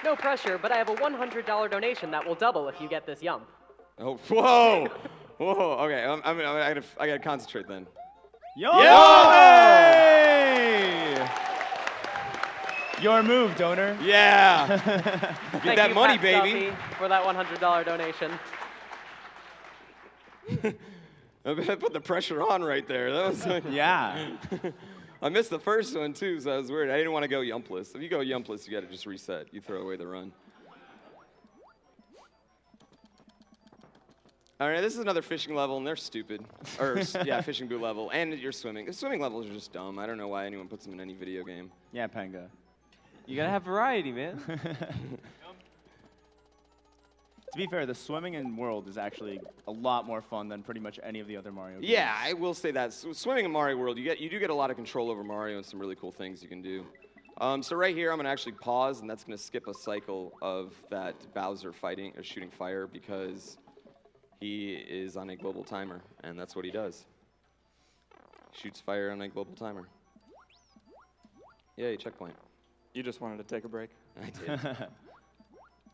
[SPEAKER 1] No pressure, but I have a $100 donation that will double if you get this yump.
[SPEAKER 2] Oh, whoa, whoa. Okay, I gotta concentrate then.
[SPEAKER 3] Yo!
[SPEAKER 2] Yeah!
[SPEAKER 3] Hey! Your move, donor.
[SPEAKER 2] Yeah. Get
[SPEAKER 1] Thank
[SPEAKER 2] that
[SPEAKER 1] you,
[SPEAKER 2] money,
[SPEAKER 1] Pat
[SPEAKER 2] baby.
[SPEAKER 1] Stuffy, for that $100 donation.
[SPEAKER 2] I put the pressure on right there. That was like,
[SPEAKER 3] Yeah.
[SPEAKER 2] I missed the first one too, so that was weird. I didn't want to go yumpless. If you go yumpless, you got to just reset. You throw away the run. All right, this is another fishing level, and they're stupid. Or yeah, fishing boot level, and you're swimming. The swimming levels are just dumb. I don't know why anyone puts them in any video game.
[SPEAKER 3] Yeah, Panga.
[SPEAKER 5] You gotta have variety, man.
[SPEAKER 3] To be fair, the swimming in World is actually a lot more fun than pretty much any of the other Mario games.
[SPEAKER 2] Yeah, I will say that. Swimming in Mario World, you do get a lot of control over Mario and some really cool things you can do. So right here, I'm gonna actually pause, and that's gonna skip a cycle of that Bowser fighting or shooting fire because he is on a global timer, and that's what he does. Shoots fire on my global timer. Yay, checkpoint.
[SPEAKER 4] You just wanted to take a break.
[SPEAKER 2] I did.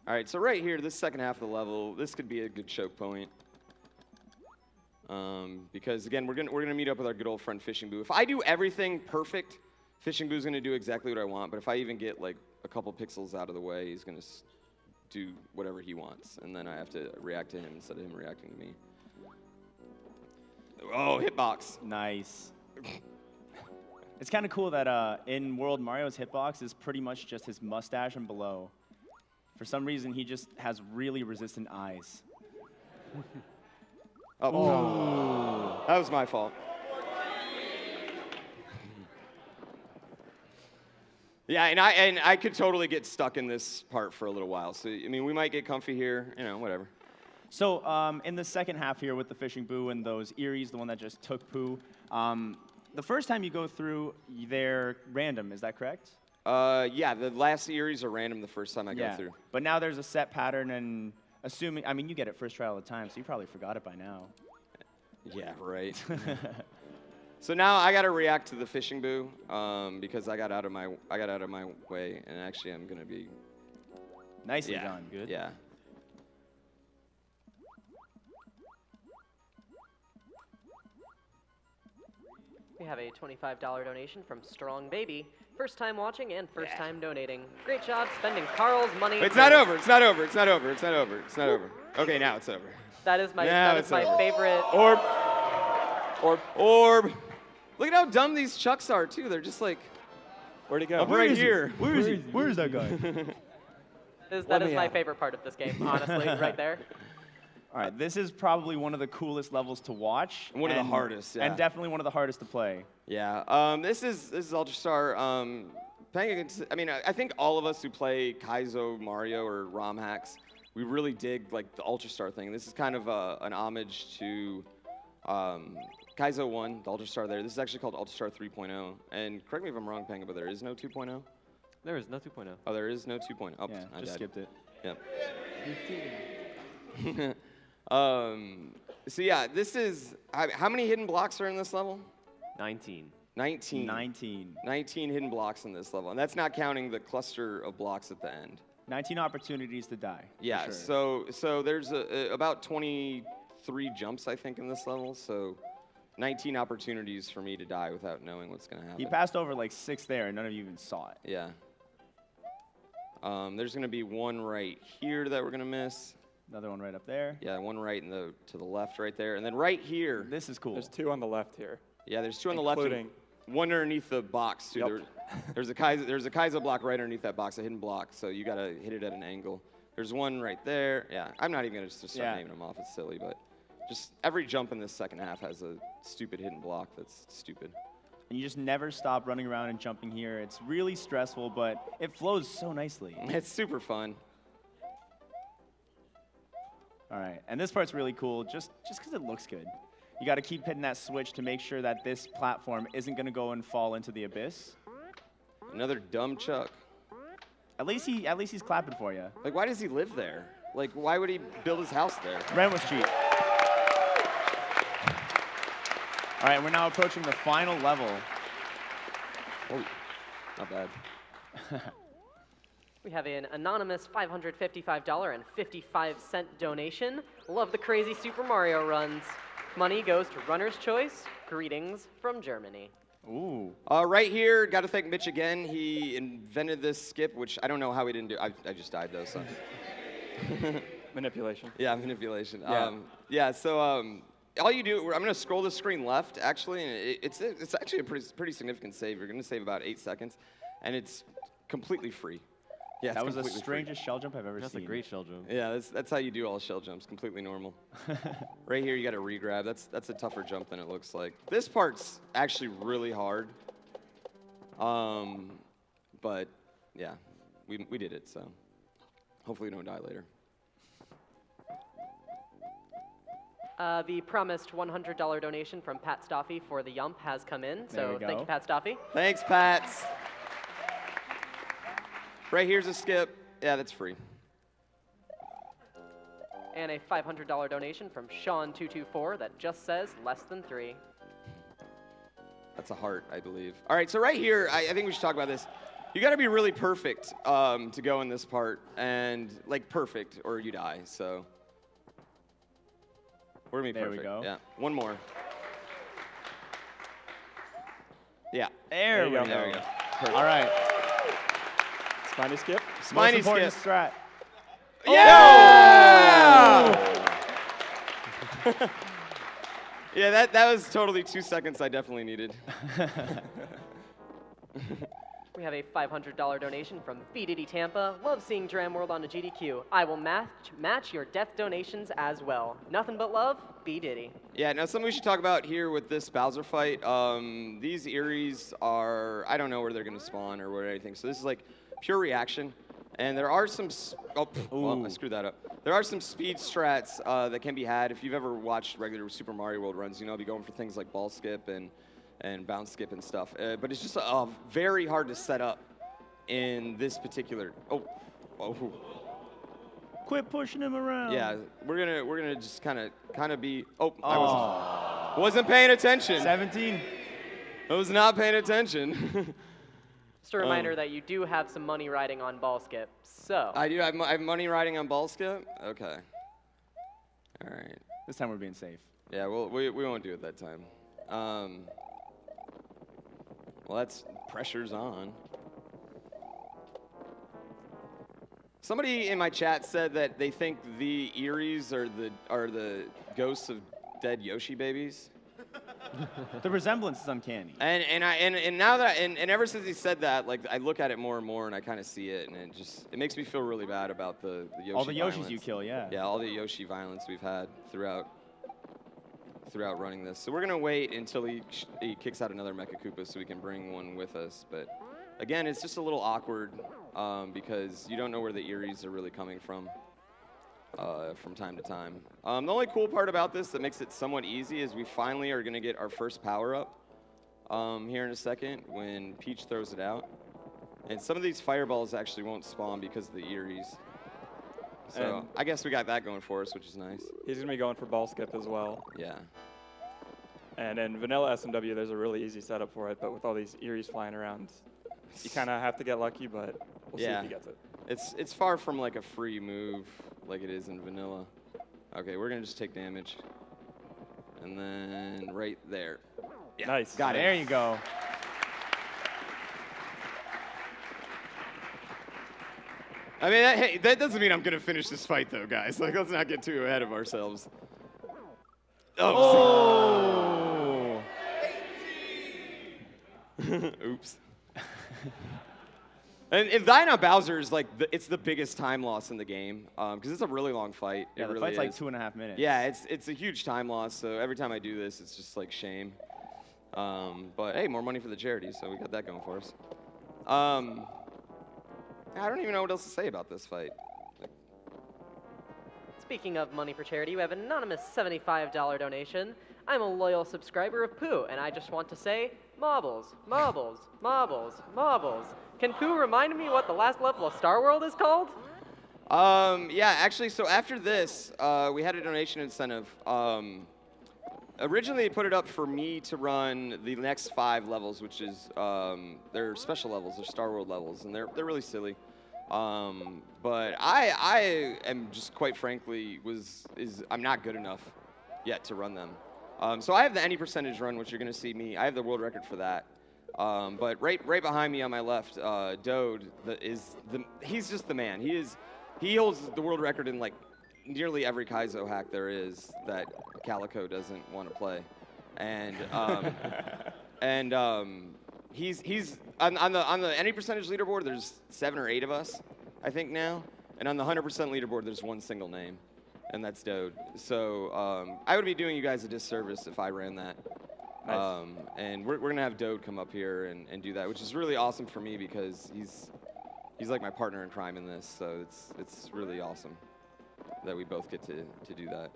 [SPEAKER 2] All right, so right here, this second half of the level, this could be a good choke point. Because again, we're gonna meet up with our good old friend Fishing Boo. If I do everything perfect, Fishing Boo's gonna do exactly what I want. But if I even get like a couple pixels out of the way, he's gonna do whatever he wants, and then I have to react to him instead of him reacting to me. Oh, hitbox.
[SPEAKER 3] Nice. It's kind of cool that in World Mario's hitbox is pretty much just his mustache and below. For some reason, he just has really resistant eyes.
[SPEAKER 2] Oh, that was my fault. Yeah, and I could totally get stuck in this part for a little while. So I mean, we might get comfy here, you know, whatever.
[SPEAKER 3] So in the second half here with the Fishing Boo and those Eries, the one that just took poo, the first time you go through, they're random. Is that correct?
[SPEAKER 2] Yeah, the last series are random the first time I go through.
[SPEAKER 3] But now there's a set pattern, and assuming, I mean, you get it first try all the time, so you probably forgot it by now.
[SPEAKER 2] Yeah, right. So now I got to react to the Fishing Boo because I got out of my way, and actually I'm gonna be
[SPEAKER 3] Nicely done.
[SPEAKER 5] Good.
[SPEAKER 2] Yeah.
[SPEAKER 1] We have a $25 donation from Strong Baby. First time watching and first time donating. Great job spending Carl's money.
[SPEAKER 2] It's not over. It's not over. It's not over. It's not over. It's not over. Okay, now it's over.
[SPEAKER 1] That is my
[SPEAKER 2] Now
[SPEAKER 1] that is
[SPEAKER 2] it's
[SPEAKER 1] my
[SPEAKER 2] over.
[SPEAKER 1] favorite.
[SPEAKER 2] Orb. Look at how dumb these chucks are too. They're just like
[SPEAKER 4] Where'd he go?
[SPEAKER 2] right here.
[SPEAKER 3] Where is he? Where is that guy?
[SPEAKER 1] That is my favorite part of this game, honestly, right there.
[SPEAKER 3] All right, this is probably one of the coolest levels to watch.
[SPEAKER 2] One of the hardest, yeah.
[SPEAKER 3] And definitely one of the hardest to play.
[SPEAKER 2] Yeah. This is Ultra Star. Playing against, I mean, I think all of us who play Kaizo Mario or ROM hacks, we really dig like the Ultra Star thing. This is kind of an homage to Kaizo 1, the Ultra Star there. This is actually called Ultra Star 3.0. And correct me if I'm wrong, Panga, but there is no 2.0?
[SPEAKER 5] There is no 2.0.
[SPEAKER 2] Oh, there is no 2.0. Oh,
[SPEAKER 3] Yeah,
[SPEAKER 2] I
[SPEAKER 3] just
[SPEAKER 2] died.
[SPEAKER 3] skipped it.
[SPEAKER 2] Yep. So yeah, this is, how many hidden blocks are in this level?
[SPEAKER 5] 19.
[SPEAKER 2] 19. 19 hidden blocks in this level, and that's not counting the cluster of blocks at the end.
[SPEAKER 3] 19 opportunities to die. for
[SPEAKER 2] Yeah,
[SPEAKER 3] sure.
[SPEAKER 2] so there's about 23 jumps, I think, in this level, so 19 opportunities for me to die without knowing what's going to happen.
[SPEAKER 3] He passed over like 6 there, and none of you even saw it.
[SPEAKER 2] Yeah. There's going to be one right here that we're going to miss.
[SPEAKER 3] Another one right up there.
[SPEAKER 2] Yeah, one right to the left right there. And then right here.
[SPEAKER 3] This is cool.
[SPEAKER 4] There's 2 on the left here.
[SPEAKER 2] Yeah, there's 2 on the left.
[SPEAKER 4] Including-
[SPEAKER 2] One underneath the box, too.
[SPEAKER 4] Yep.
[SPEAKER 2] There's a Kaizo block right underneath that box, a hidden block. So you got to hit it at an angle. There's one right there. Yeah, I'm not even going to start naming them off. It's silly, but just every jump in this second half has a stupid hidden block that's stupid.
[SPEAKER 3] And you just never stop running around and jumping here. It's really stressful, but it flows so nicely.
[SPEAKER 2] It's super fun.
[SPEAKER 3] All right, and this part's really cool just because it looks good. You got to keep hitting that switch to make sure that this platform isn't going to go and fall into the abyss.
[SPEAKER 2] Another dumb Chuck.
[SPEAKER 3] At least he's clapping for you.
[SPEAKER 2] Like, why does he live there? Like, why would he build his house there?
[SPEAKER 3] Rent was cheap. All right, we're now approaching the final level.
[SPEAKER 2] Oh, not bad.
[SPEAKER 1] We have an anonymous $555.55 donation. Love the crazy Super Mario runs. Money goes to Runner's Choice. Greetings from Germany.
[SPEAKER 3] Ooh.
[SPEAKER 2] Right here, got to thank Mitch again. He invented this skip, which I don't know how he didn't do. I just died though, so.
[SPEAKER 4] Manipulation.
[SPEAKER 2] Yeah, manipulation.
[SPEAKER 3] Yeah.
[SPEAKER 2] So all you do, I'm gonna scroll the screen left actually, and it's actually a pretty significant save. You're gonna save about 8 seconds, and it's completely free. Yeah,
[SPEAKER 3] That was the
[SPEAKER 2] completely free.
[SPEAKER 3] strangest shell jump I've ever
[SPEAKER 5] That's
[SPEAKER 3] seen.
[SPEAKER 5] a great shell jump.
[SPEAKER 2] Yeah, that's how you do all shell jumps, completely normal. Right here, you got to re-grab. That's a tougher jump than it looks like. This part's actually really hard. But yeah, we did it, so hopefully we don't die later.
[SPEAKER 1] The promised $100 donation from Pat Stoffy for the Yump has come in,
[SPEAKER 3] There
[SPEAKER 1] so
[SPEAKER 3] we
[SPEAKER 1] thank
[SPEAKER 3] go.
[SPEAKER 1] you, Pat Stoffy.
[SPEAKER 2] Thanks, Pats. Right here's a skip. Yeah, that's free.
[SPEAKER 1] And a $500 donation from Sean224 that just says less than 3.
[SPEAKER 2] That's a heart, I believe. All right, so right here, I think we should talk about this. You got to be really perfect to go in this part, and like perfect, or you die. So we're gonna be
[SPEAKER 3] There we
[SPEAKER 2] perfect.
[SPEAKER 3] go.
[SPEAKER 2] Yeah, one more. Yeah.
[SPEAKER 3] There we go.
[SPEAKER 2] There we go. Perfect.
[SPEAKER 3] All right.
[SPEAKER 4] Spiny skip.
[SPEAKER 3] Most
[SPEAKER 2] Spiny
[SPEAKER 3] important
[SPEAKER 2] skip.
[SPEAKER 3] strat.
[SPEAKER 2] Yeah! Yeah, that was totally 2 seconds I definitely needed.
[SPEAKER 1] We have a $500 donation from B Diddy Tampa. Love seeing Dram World on a GDQ. I will match your death donations as well. Nothing but love, B Diddy.
[SPEAKER 2] Yeah, now something we should talk about here with this Bowser fight. These Eries are, I don't know where they're going to spawn or anything. So this is like pure reaction. And there are some, well, I screwed that up. There are some speed strats that can be had. If you've ever watched regular Super Mario World runs, you know, I'll be going for things like ball skip and bounce skip and stuff. But it's just very hard to set up in this particular,
[SPEAKER 3] Quit pushing him around.
[SPEAKER 2] Yeah, we're gonna just kind of be. I wasn't paying attention.
[SPEAKER 3] 17.
[SPEAKER 2] I was not paying attention.
[SPEAKER 1] Just a reminder that you do have some money riding on ball skip. So
[SPEAKER 2] I do. I have money riding on ball skip. Okay. All right.
[SPEAKER 3] This time we're being safe.
[SPEAKER 2] Yeah. Well, we won't do it that time. Well, that's pressure's on. Somebody in my chat said that they think the Eries are the ghosts of dead Yoshi babies.
[SPEAKER 3] The resemblance is uncanny.
[SPEAKER 2] And now that and ever since he said that, like I look at it more and more, and I kind of see it, and it makes me feel really bad about the Yoshi.
[SPEAKER 3] All the Yoshis
[SPEAKER 2] violence.
[SPEAKER 3] you kill, yeah.
[SPEAKER 2] Yeah, all the Yoshi violence we've had throughout running this. So we're gonna wait until he kicks out another Mecha Koopa so we can bring one with us. But again, it's just a little awkward because you don't know where the Eries are really coming from time to time. The only cool part about this that makes it somewhat easy is we finally are gonna get our first power up here in a second when Peach throws it out. And some of these fireballs actually won't spawn because of the Eries. So
[SPEAKER 4] And
[SPEAKER 2] I guess we got that going for us, which is nice.
[SPEAKER 4] He's going to be going for ball skip as well.
[SPEAKER 2] Yeah.
[SPEAKER 4] And in vanilla SMW, there's a really easy setup for it, but with all these Eries flying around, you kind of have to get lucky, but we'll see if he gets it.
[SPEAKER 2] It's far from like a free move like it is in vanilla. Okay, we're gonna just take damage. And then right there. Yeah,
[SPEAKER 4] Nice.
[SPEAKER 2] got it.
[SPEAKER 3] There you go.
[SPEAKER 2] I mean, hey, that doesn't mean I'm gonna finish this fight though, guys. Like, let's not get too ahead of ourselves.
[SPEAKER 3] Oh!
[SPEAKER 2] Oops. And dying on Bowser is like, it's the biggest time loss in the game, because it's a really long fight.
[SPEAKER 3] Yeah,
[SPEAKER 2] it
[SPEAKER 3] the
[SPEAKER 2] really
[SPEAKER 3] fight's like
[SPEAKER 2] is.
[SPEAKER 3] 2.5 minutes.
[SPEAKER 2] Yeah, it's a huge time loss, so every time I do this, it's just like shame. But hey, more money for the charity, so we got that going for us. I don't even know what else to say about this fight.
[SPEAKER 1] speaking of money for charity, we have an anonymous $75 donation. I'm a loyal subscriber of Pooh, and I just want to say, marbles, marbles, marbles, marbles. Can Pooh remind me what the last level of Star World is called?
[SPEAKER 2] Yeah, actually, so after this, we had a donation incentive. Originally, they put it up for me to run the next 5 levels, which is, they're special levels, they're Star World levels, and they're really silly. But I am just quite frankly, I'm not good enough yet to run them. So I have the any percentage run, which you're gonna see me, I have the world record for that. But right behind me on my left, Dode he's just the man. He holds the world record in like nearly every Kaizo hack there is that Calico doesn't want to play, and he's on the any percentage leaderboard. There's 7 or 8 of us, I think now, and on the 100% leaderboard, there's one single name, and that's Dode. So I would be doing you guys a disservice if I ran that.
[SPEAKER 4] Nice.
[SPEAKER 2] And we're gonna have Dode come up here and do that, which is really awesome for me because he's like my partner in crime in this. So it's really awesome that we both get to do that.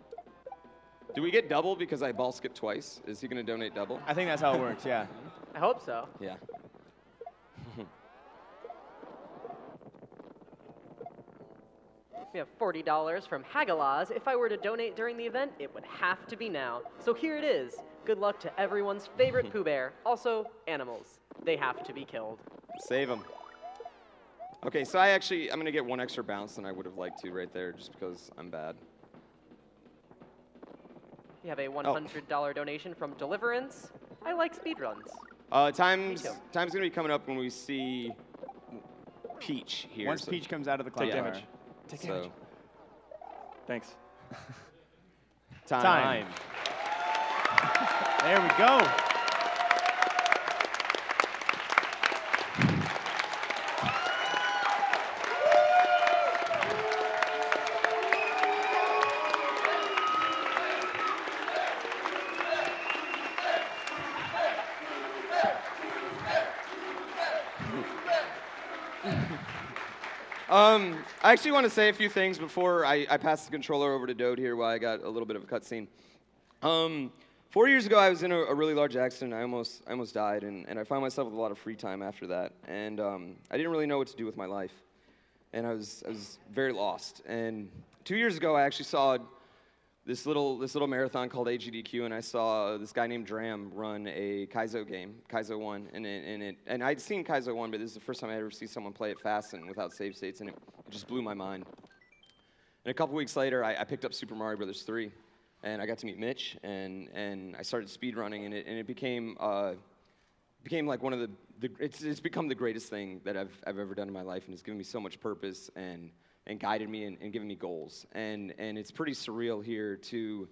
[SPEAKER 2] Do we get double because I ball skipped twice? Is he gonna donate double?
[SPEAKER 3] I think that's how it works, yeah.
[SPEAKER 1] I hope so.
[SPEAKER 2] Yeah.
[SPEAKER 1] We have $40 from Hagalaz. If I were to donate during the event, it would have to be now. So here it is. Good luck to everyone's favorite Pooh Bear. Also, animals. They have to be killed.
[SPEAKER 2] Save them. Okay, so I'm going to get one extra bounce than I would have liked to right there, just because I'm bad.
[SPEAKER 1] We have a $100 donation from Deliverance. I like speedruns.
[SPEAKER 2] Time's
[SPEAKER 1] too.
[SPEAKER 2] going to be coming up when we see Peach here.
[SPEAKER 3] Once
[SPEAKER 2] so-
[SPEAKER 3] Peach comes out of the cloud
[SPEAKER 2] Take
[SPEAKER 3] tower.
[SPEAKER 4] damage. Take
[SPEAKER 2] so,
[SPEAKER 4] damage. Thanks.
[SPEAKER 2] time.
[SPEAKER 3] There we go.
[SPEAKER 2] I actually want to say a few things before I pass the controller over to Dode here while I got a little bit of a cutscene. 4 years ago, I was in a really large accident. I almost died, and I found myself with a lot of free time after that. And I didn't really know what to do with my life. And I was very lost. And 2 years ago, I actually saw this little marathon called AGDQ, and I saw this guy named Dram run a Kaizo game, Kaizo 1, and I'd seen Kaizo 1, but this is the first time I ever see someone play it fast and without save states, and it just blew my mind. And a couple weeks later, I picked up Super Mario Bros. 3, and I got to meet Mitch, and I started speedrunning, and it became like one of it's become the greatest thing that I've ever done in my life, and it's given me so much purpose and guided me and given me goals. And it's pretty surreal here to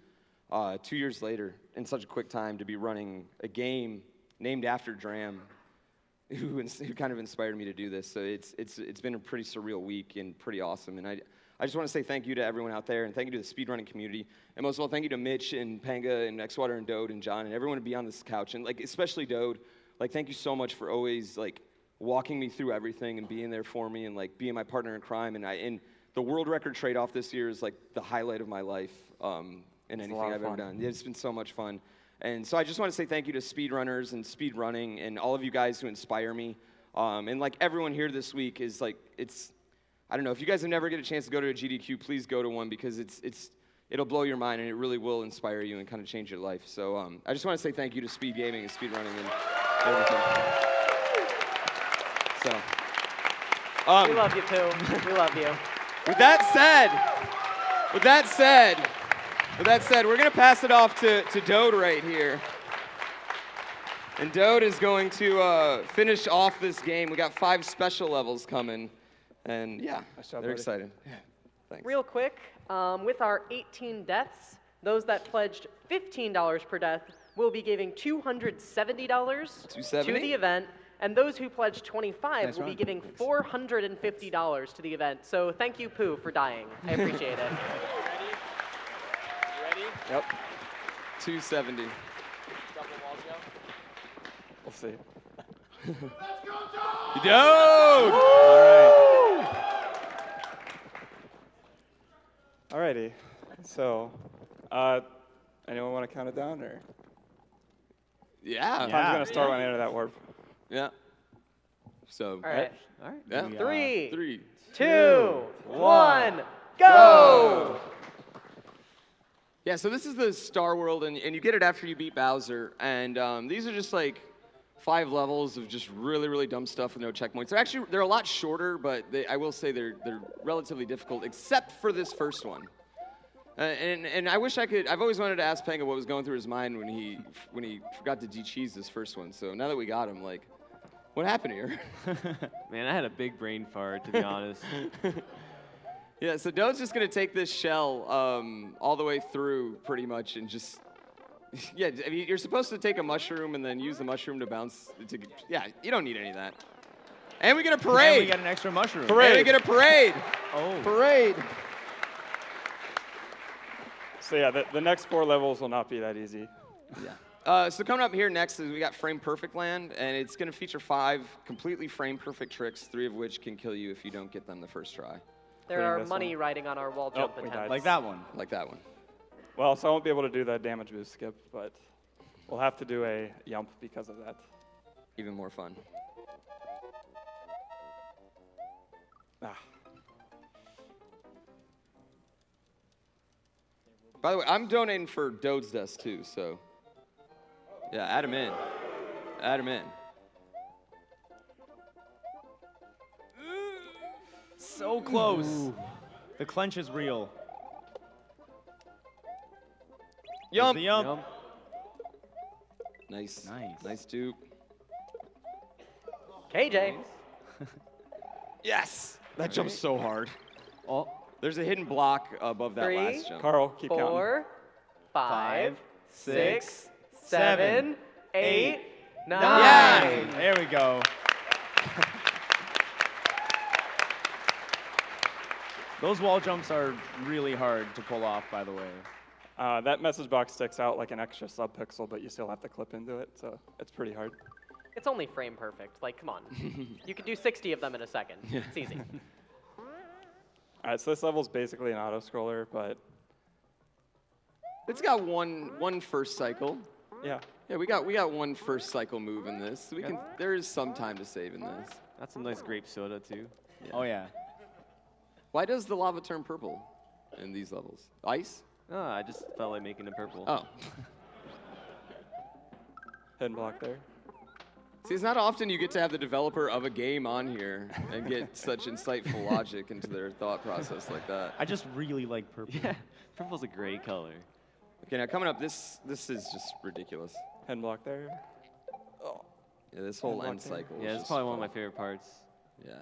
[SPEAKER 2] 2 years later, in such a quick time, to be running a game named after Dram, who kind of inspired me to do this. So it's been a pretty surreal week and pretty awesome. And I just want to say thank you to everyone out there, and thank you to the speedrunning community. And most of all, thank you to Mitch and Panga and Xwater and Dode and John and everyone to be on this couch. And especially Dode, thank you so much for always walking me through everything and being there for me and being my partner in crime. And the world record trade-off this year is the highlight of my life in anything I've ever done. It's been so much fun. And so I just want to say thank you to speedrunners and speedrunning and all of you guys who inspire me. And everyone here this week is I don't know, if you guys have never get a chance to go to a GDQ, please go to one, because it'll blow your mind and it really will inspire you and kind of change your life. So I just want to say thank you to speed gaming and speedrunning and everything. So,
[SPEAKER 1] We love you, Pooh. We love you.
[SPEAKER 2] with that said, we're gonna pass it off to Dode right here. And Dode is going to finish off this game. We got 5 special levels coming, and yeah,
[SPEAKER 4] Nice job,
[SPEAKER 2] they're
[SPEAKER 4] buddy.
[SPEAKER 2] excited. Yeah, thanks.
[SPEAKER 1] Real quick, with our 18 deaths, those that pledged $15 per death will be giving $270 to
[SPEAKER 2] $270?
[SPEAKER 1] the event, and those who pledged 25
[SPEAKER 3] Nice
[SPEAKER 1] will be
[SPEAKER 3] run.
[SPEAKER 1] giving $450 to the event. So thank you, Pooh, for dying. I appreciate it.
[SPEAKER 2] Yep. 270.
[SPEAKER 4] We'll see.
[SPEAKER 2] Dode!
[SPEAKER 4] Alrighty. So, anyone want to count it down, or?
[SPEAKER 2] Yeah.
[SPEAKER 4] Time's gonna start when I enter that warp.
[SPEAKER 2] Yeah. So.
[SPEAKER 1] All right.
[SPEAKER 5] All right.
[SPEAKER 2] Yeah.
[SPEAKER 3] Yeah.
[SPEAKER 1] 3,
[SPEAKER 2] 3.
[SPEAKER 1] 2, 1, go!
[SPEAKER 2] Yeah, so this is the Star World, and you get it after you beat Bowser, and these are just 5 levels of just really, really dumb stuff with no checkpoints. They're a lot shorter, but I will say they're relatively difficult, except for this first one. And I wish I could. I've always wanted to ask Panga what was going through his mind when he forgot to de-cheese this first one. So now that we got him, what happened here?
[SPEAKER 5] Man, I had a big brain fart, to be honest.
[SPEAKER 2] Yeah, so Dode's just gonna take this shell all the way through, pretty much, and just yeah. I mean, you're supposed to take a mushroom and then use the mushroom to bounce. Yeah, you don't need any of that. And we get a parade.
[SPEAKER 3] And we get an extra mushroom.
[SPEAKER 2] And we get a parade.
[SPEAKER 3] Oh.
[SPEAKER 2] Parade.
[SPEAKER 4] So yeah, the next 4 levels will not be that easy.
[SPEAKER 2] So coming up here next is we got Frame Perfect Land, and it's gonna feature 5 completely frame perfect tricks, 3 of which can kill you if you don't get them the first try,
[SPEAKER 1] There
[SPEAKER 4] Including
[SPEAKER 1] are
[SPEAKER 4] this
[SPEAKER 1] money riding on our wall jump
[SPEAKER 4] we
[SPEAKER 1] attempts.
[SPEAKER 4] died.
[SPEAKER 3] Like that one.
[SPEAKER 2] like that one.
[SPEAKER 4] Well, so I won't be able to do that damage boost skip, but we'll have to do a yump because of that.
[SPEAKER 2] Even more fun.
[SPEAKER 4] Ah.
[SPEAKER 2] By the way, I'm donating for Dode's desk too, so Yeah, add him in. Add him in.
[SPEAKER 3] So close. The clench is real. There's
[SPEAKER 2] Yump.
[SPEAKER 3] the yump.
[SPEAKER 5] Yum.
[SPEAKER 2] Nice.
[SPEAKER 3] Nice.
[SPEAKER 2] Nice dupe.
[SPEAKER 1] KJ.
[SPEAKER 2] Yes. That jumps so hard.
[SPEAKER 5] Oh,
[SPEAKER 2] There's a hidden block above that
[SPEAKER 1] 3,
[SPEAKER 2] last jump.
[SPEAKER 4] Carl, keep counting.
[SPEAKER 1] 4, 5, 6,
[SPEAKER 3] 6,
[SPEAKER 1] 7, 8, 9.
[SPEAKER 2] Yeah.
[SPEAKER 3] There we go. Those wall jumps are really hard to pull off, by the way.
[SPEAKER 4] That message box sticks out like an extra subpixel, but you still have to clip into it, so it's pretty hard.
[SPEAKER 1] It's only frame perfect. Like, come on. You could do 60 of them in a second. It's easy.
[SPEAKER 4] All right, so this level's basically an auto-scroller, but
[SPEAKER 2] It's got one first cycle.
[SPEAKER 4] yeah.
[SPEAKER 2] Yeah, we got one first cycle move in this. We can. There is some time to save in this.
[SPEAKER 5] that's some nice grape soda too.
[SPEAKER 3] Oh, yeah.
[SPEAKER 2] Why does the lava turn purple in these levels? Ice?
[SPEAKER 5] Oh, I just felt like making it purple.
[SPEAKER 2] Oh.
[SPEAKER 4] Hidden block there.
[SPEAKER 2] See, it's not often you get to have the developer of a game on here and get such insightful logic into their thought process like that.
[SPEAKER 3] I just really like purple.
[SPEAKER 5] Yeah, purple's a great color.
[SPEAKER 2] Okay, now coming up, this is just ridiculous.
[SPEAKER 4] Hidden block there.
[SPEAKER 2] Yeah, this whole
[SPEAKER 4] Unlocked
[SPEAKER 2] end
[SPEAKER 4] there.
[SPEAKER 2] cycle.
[SPEAKER 5] Yeah,
[SPEAKER 2] is
[SPEAKER 5] it's
[SPEAKER 2] just
[SPEAKER 5] probably one of my
[SPEAKER 2] fun.
[SPEAKER 5] favorite parts.
[SPEAKER 2] Yeah.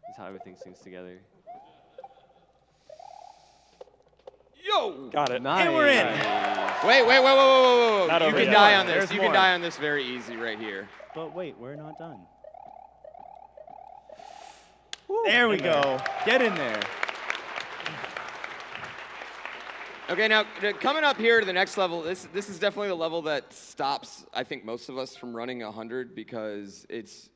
[SPEAKER 5] Is how everything sings together.
[SPEAKER 2] Yo!
[SPEAKER 4] Got it.
[SPEAKER 5] Nice.
[SPEAKER 3] And we're in.
[SPEAKER 2] Wait.
[SPEAKER 4] Not
[SPEAKER 2] You
[SPEAKER 4] over
[SPEAKER 2] can
[SPEAKER 4] yet.
[SPEAKER 2] die on this.
[SPEAKER 3] There's
[SPEAKER 2] You
[SPEAKER 3] more.
[SPEAKER 2] can die on this very easy right here.
[SPEAKER 3] But wait, we're not done. There we go. Get in there.
[SPEAKER 2] Okay, now coming up here to the next level, this is definitely the level that stops, I think, most of us from running 100 because it's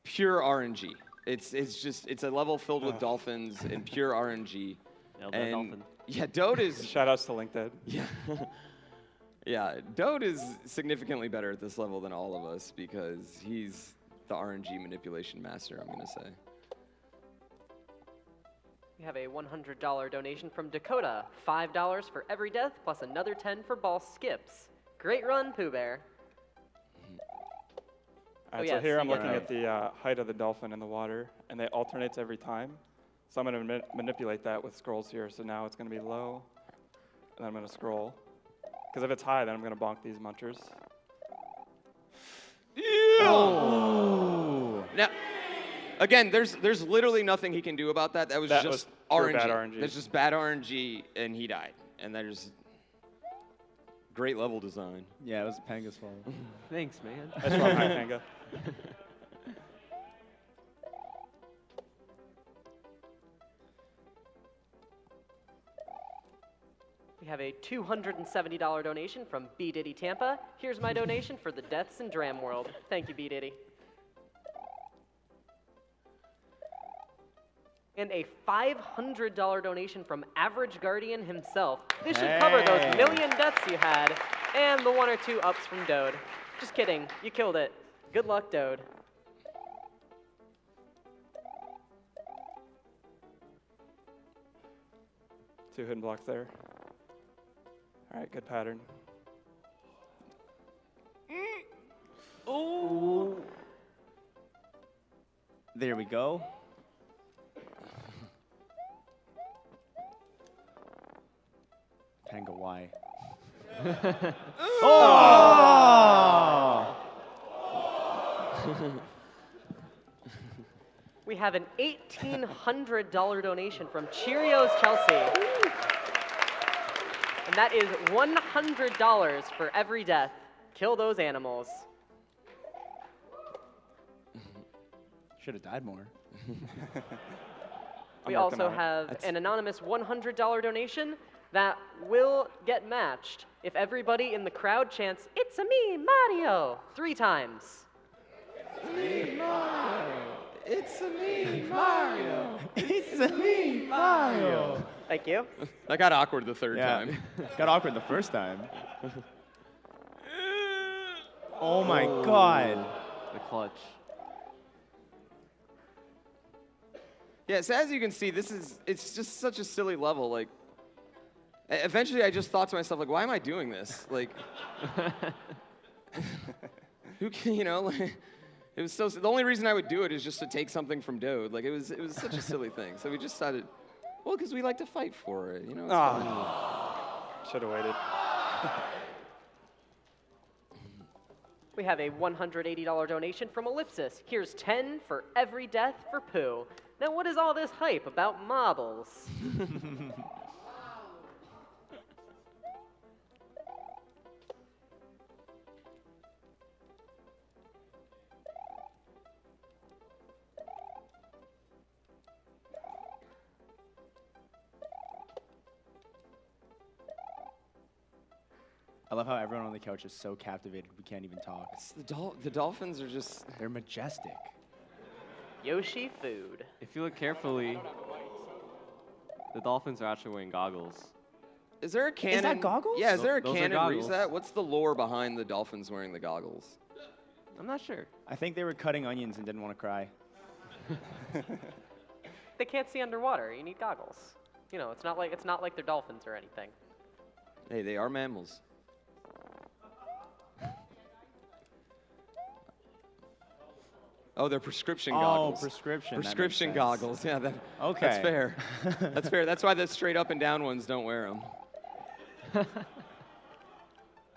[SPEAKER 2] pure RNG. It's a level filled with dolphins and pure RNG.
[SPEAKER 5] Nailed that dolphin.
[SPEAKER 2] Yeah, Dode is
[SPEAKER 4] Shoutouts to LinkedIn.
[SPEAKER 2] yeah. Yeah, Dode is significantly better at this level than all of us because he's the RNG manipulation master, I'm gonna say.
[SPEAKER 1] We have a $100 donation from Dakota. $5 for every death, plus another 10 for ball skips. Great run, Pooh Bear.
[SPEAKER 4] All right,
[SPEAKER 1] yeah,
[SPEAKER 4] so here I'm
[SPEAKER 1] see,
[SPEAKER 4] looking at the height of the dolphin in the water, and they alternates every time. So I'm going to manipulate that with scrolls here. So now it's going to be low, and then I'm going to scroll. Because if it's high, then I'm going to bonk these munchers.
[SPEAKER 2] Now, again, there's literally nothing he can do about that. That was
[SPEAKER 4] That
[SPEAKER 2] just
[SPEAKER 4] was pure
[SPEAKER 2] RNG.
[SPEAKER 4] bad RNG.
[SPEAKER 2] That's just bad RNG, and he died. And there's great level design.
[SPEAKER 3] Yeah, it was Panga's fault.
[SPEAKER 5] Thanks, man.
[SPEAKER 4] That's from High Panga.
[SPEAKER 1] We have a $270 donation from B. Diddy Tampa. Here's my donation for the deaths in Dram World. Thank you, B. Diddy. And a $500 donation from Average Guardian himself. This should cover those
[SPEAKER 3] Hey.
[SPEAKER 1] million deaths you had and the 1 or 2 ups from Dode. Just kidding. You killed it. Good luck, Dode.
[SPEAKER 4] Two hidden blocks there. All right, good pattern.
[SPEAKER 3] Ooh. There we go. Panga, why? Oh!
[SPEAKER 1] We have an $1,800 donation from Cheerios Chelsea. And that is $100 for every death. Kill those animals.
[SPEAKER 3] Should have died more.
[SPEAKER 1] We
[SPEAKER 4] I'm working
[SPEAKER 1] also
[SPEAKER 4] on it.
[SPEAKER 1] have an anonymous $100 donation that will get matched if everybody in the crowd chants, "It's a me, Mario," 3 times.
[SPEAKER 2] It's a me, Mario.
[SPEAKER 3] It's a me, Mario.
[SPEAKER 1] Thank you.
[SPEAKER 2] That got awkward the third
[SPEAKER 3] Yeah.
[SPEAKER 2] time.
[SPEAKER 3] Got awkward the first time. Oh my god.
[SPEAKER 5] The clutch.
[SPEAKER 2] Yeah, so as you can see, it's just such a silly level. Like, eventually I just thought to myself, like, why am I doing this? Like, Who can, like, it was so. The only reason I would do it is just to take something from Dode. Like it was such a silly thing. So we just decided, well, because we like to fight for it, It's fun.
[SPEAKER 4] Should have waited.
[SPEAKER 1] We have a $180 donation from Ellipsis. Here's 10 for every death for Pooh. Now, what is all this hype about marbles?
[SPEAKER 3] I love how everyone on the couch is so captivated we can't even talk.
[SPEAKER 2] It's the dolphins are just.
[SPEAKER 3] They're majestic.
[SPEAKER 1] Yoshi food.
[SPEAKER 5] If you look carefully, the dolphins are actually wearing goggles.
[SPEAKER 2] Is there a cannon?
[SPEAKER 3] Is that goggles?
[SPEAKER 2] Yeah, is there a
[SPEAKER 5] Those are
[SPEAKER 2] canon
[SPEAKER 5] goggles.
[SPEAKER 2] reset? What's the lore behind the dolphins wearing the goggles?
[SPEAKER 5] I'm not sure.
[SPEAKER 3] I think they were cutting onions and didn't want to cry.
[SPEAKER 1] They can't see underwater. You need goggles. It's not like they're dolphins or anything.
[SPEAKER 2] Hey, they are mammals. Oh, they're prescription goggles.
[SPEAKER 3] Oh, prescription. that makes
[SPEAKER 2] Prescription
[SPEAKER 3] sense.
[SPEAKER 2] goggles. Yeah,
[SPEAKER 3] Okay.
[SPEAKER 2] that's fair. That's fair. That's why the straight up and down ones don't wear them.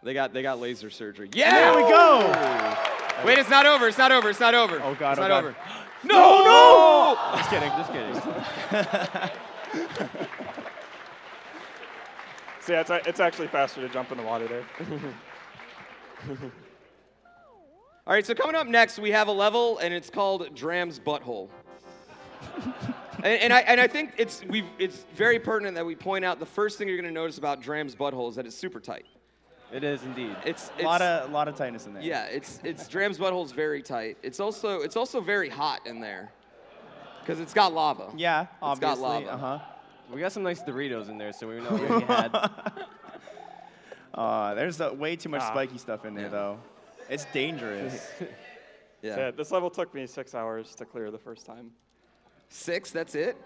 [SPEAKER 2] They got laser surgery. Yeah!
[SPEAKER 3] There we go!
[SPEAKER 2] Wait, it's not over. It's not over. It's not over.
[SPEAKER 3] Oh, God,
[SPEAKER 2] It's
[SPEAKER 3] oh,
[SPEAKER 2] not
[SPEAKER 3] God.
[SPEAKER 2] over. No!
[SPEAKER 3] Just kidding.
[SPEAKER 4] So yeah, it's actually faster to jump in the water there.
[SPEAKER 2] All right, so coming up next, we have a level, and it's called Dram's Butthole. and I think it's very pertinent that we point out the first thing you're going to notice about Dram's Butthole is that it's super tight.
[SPEAKER 5] It is indeed.
[SPEAKER 2] It's
[SPEAKER 3] A lot of tightness in there.
[SPEAKER 2] yeah, it's Dram's Butthole is very tight. It's also very hot in there because it's got lava.
[SPEAKER 3] Yeah,
[SPEAKER 2] It's
[SPEAKER 3] obviously.
[SPEAKER 2] got lava.
[SPEAKER 3] Uh-huh.
[SPEAKER 5] We got some nice Doritos in there, so we know what we had.
[SPEAKER 3] There's way too much spiky stuff in there,
[SPEAKER 2] Yeah.
[SPEAKER 3] though. It's dangerous.
[SPEAKER 2] Yeah.
[SPEAKER 4] So yeah, this level took me 6 hours to clear the first time.
[SPEAKER 2] 6, that's it?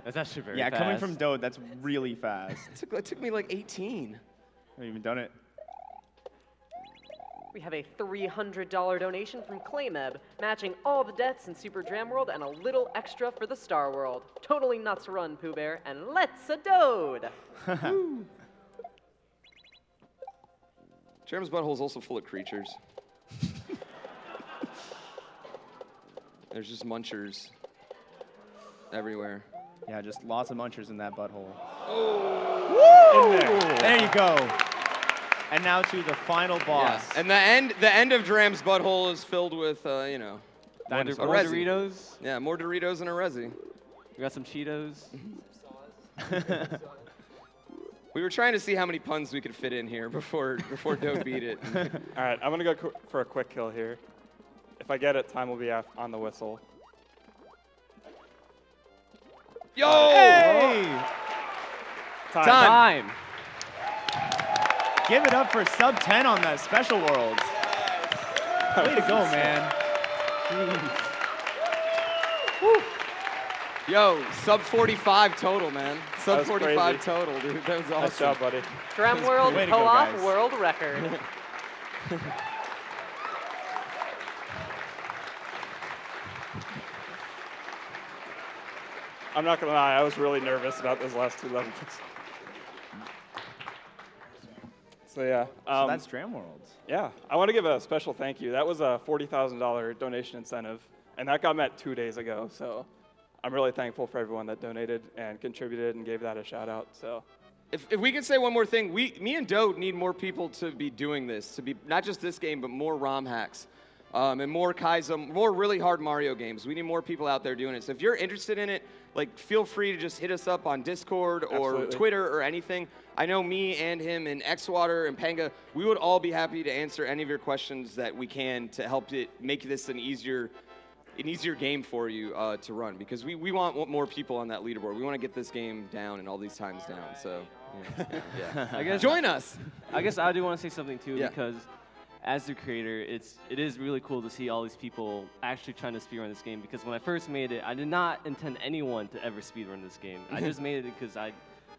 [SPEAKER 5] That's actually very
[SPEAKER 3] Yeah,
[SPEAKER 5] fast.
[SPEAKER 3] coming from Dode, that's really fast.
[SPEAKER 2] It took me like 18.
[SPEAKER 3] I haven't even done it.
[SPEAKER 1] We have a $300 donation from Claymeb, matching all the deaths in Super Dram World and a little extra for the Star World. Totally nuts run, Pooh Bear, and let's a dode!
[SPEAKER 2] Dram's Butthole is also full of creatures. There's just munchers everywhere.
[SPEAKER 3] Yeah, just lots of munchers in that butthole.
[SPEAKER 4] In there.
[SPEAKER 3] There you go. And now to the final boss.
[SPEAKER 2] Yeah. And the end of Dram's Butthole is filled with,
[SPEAKER 5] More
[SPEAKER 3] Dinosaurs.
[SPEAKER 2] Resi.
[SPEAKER 5] Doritos.
[SPEAKER 2] yeah, more Doritos and a Resi.
[SPEAKER 5] We got some Cheetos.
[SPEAKER 2] We were trying to see how many puns we could fit in here before Doe beat it.
[SPEAKER 4] All right, I'm gonna go for a quick kill here. If I get it, time will be on the whistle.
[SPEAKER 2] Yo!
[SPEAKER 3] Hey!
[SPEAKER 2] Time.
[SPEAKER 3] Give it up for sub 10 on that Special Worlds. Way to go, man.
[SPEAKER 2] Yo, sub 45 total, man. Sub
[SPEAKER 4] was
[SPEAKER 2] 45
[SPEAKER 4] crazy.
[SPEAKER 2] total, dude. That was awesome.
[SPEAKER 4] Nice job, buddy.
[SPEAKER 1] Dram World
[SPEAKER 3] Way to go,
[SPEAKER 1] co-op
[SPEAKER 3] guys.
[SPEAKER 1] world record.
[SPEAKER 4] I'm not gonna lie, I was really nervous about those last 2 levels. So yeah.
[SPEAKER 3] So that's Dram Worlds.
[SPEAKER 4] Yeah, I want to give a special thank you. That was a $40,000 donation incentive, and that got met 2 days ago. So I'm really thankful for everyone that donated and contributed and gave that a shout out. So
[SPEAKER 2] If we can say one more thing, me and Doe need more people to be doing this, to be not just this game, but more ROM hacks, and more Kaizo, more really hard Mario games. We need more people out there doing it. So if you're interested in it, like feel free to just hit us up on Discord or
[SPEAKER 4] Absolutely.
[SPEAKER 2] Twitter or anything. I know me and him and Xwater and Panga, we would all be happy to answer any of your questions that we can to help it make this an easier game for you to run, because we want more people on that leaderboard. We want to get this game down and all these times down. So yeah.
[SPEAKER 5] I guess
[SPEAKER 2] Join us.
[SPEAKER 5] I guess I do want to say something too,
[SPEAKER 2] Yeah.
[SPEAKER 5] because as the creator, it is really cool to see all these people actually trying to speedrun this game. Because when I first made it, I did not intend anyone to ever speedrun this game. I just made it because I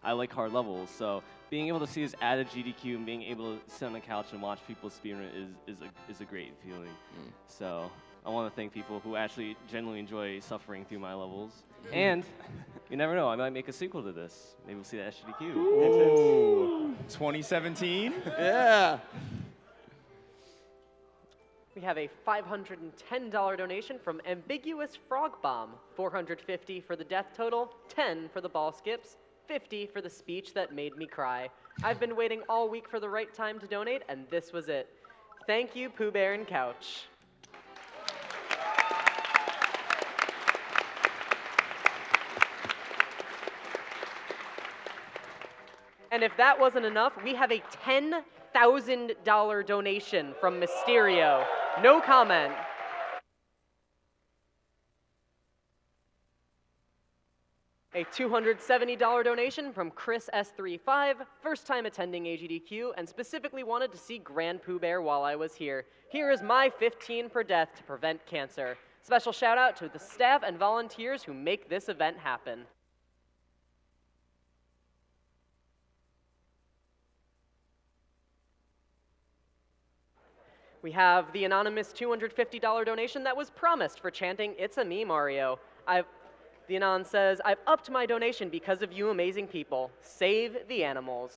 [SPEAKER 5] I like hard levels. So being able to see this added GDQ and being able to sit on the couch and watch people speedrun is a great feeling. So I want to thank people who actually genuinely enjoy suffering through my levels. And you never know, I might make a sequel to this. Maybe we'll see that SGDQ.
[SPEAKER 3] Ooh. 2017?
[SPEAKER 2] Yeah.
[SPEAKER 1] We have a $510 donation from Ambiguous Frog Bomb. $450 for the death total, $10 for the ball skips, $50 for the speech that made me cry. I've been waiting all week for the right time to donate, and this was it. Thank you, Pooh Bear and Couch. And if that wasn't enough, we have a $10,000 donation from Mysterio. No comment. A $270 donation from Chris S35, first time attending AGDQ, and specifically wanted to see Grand Pooh Bear while I was here. Here is my 15 per death to prevent cancer. Special shout out to the staff and volunteers who make this event happen. We have the anonymous $250 donation that was promised for chanting, "It's a me, Mario." The Anon says, "I've upped my donation because of you amazing people. Save the animals."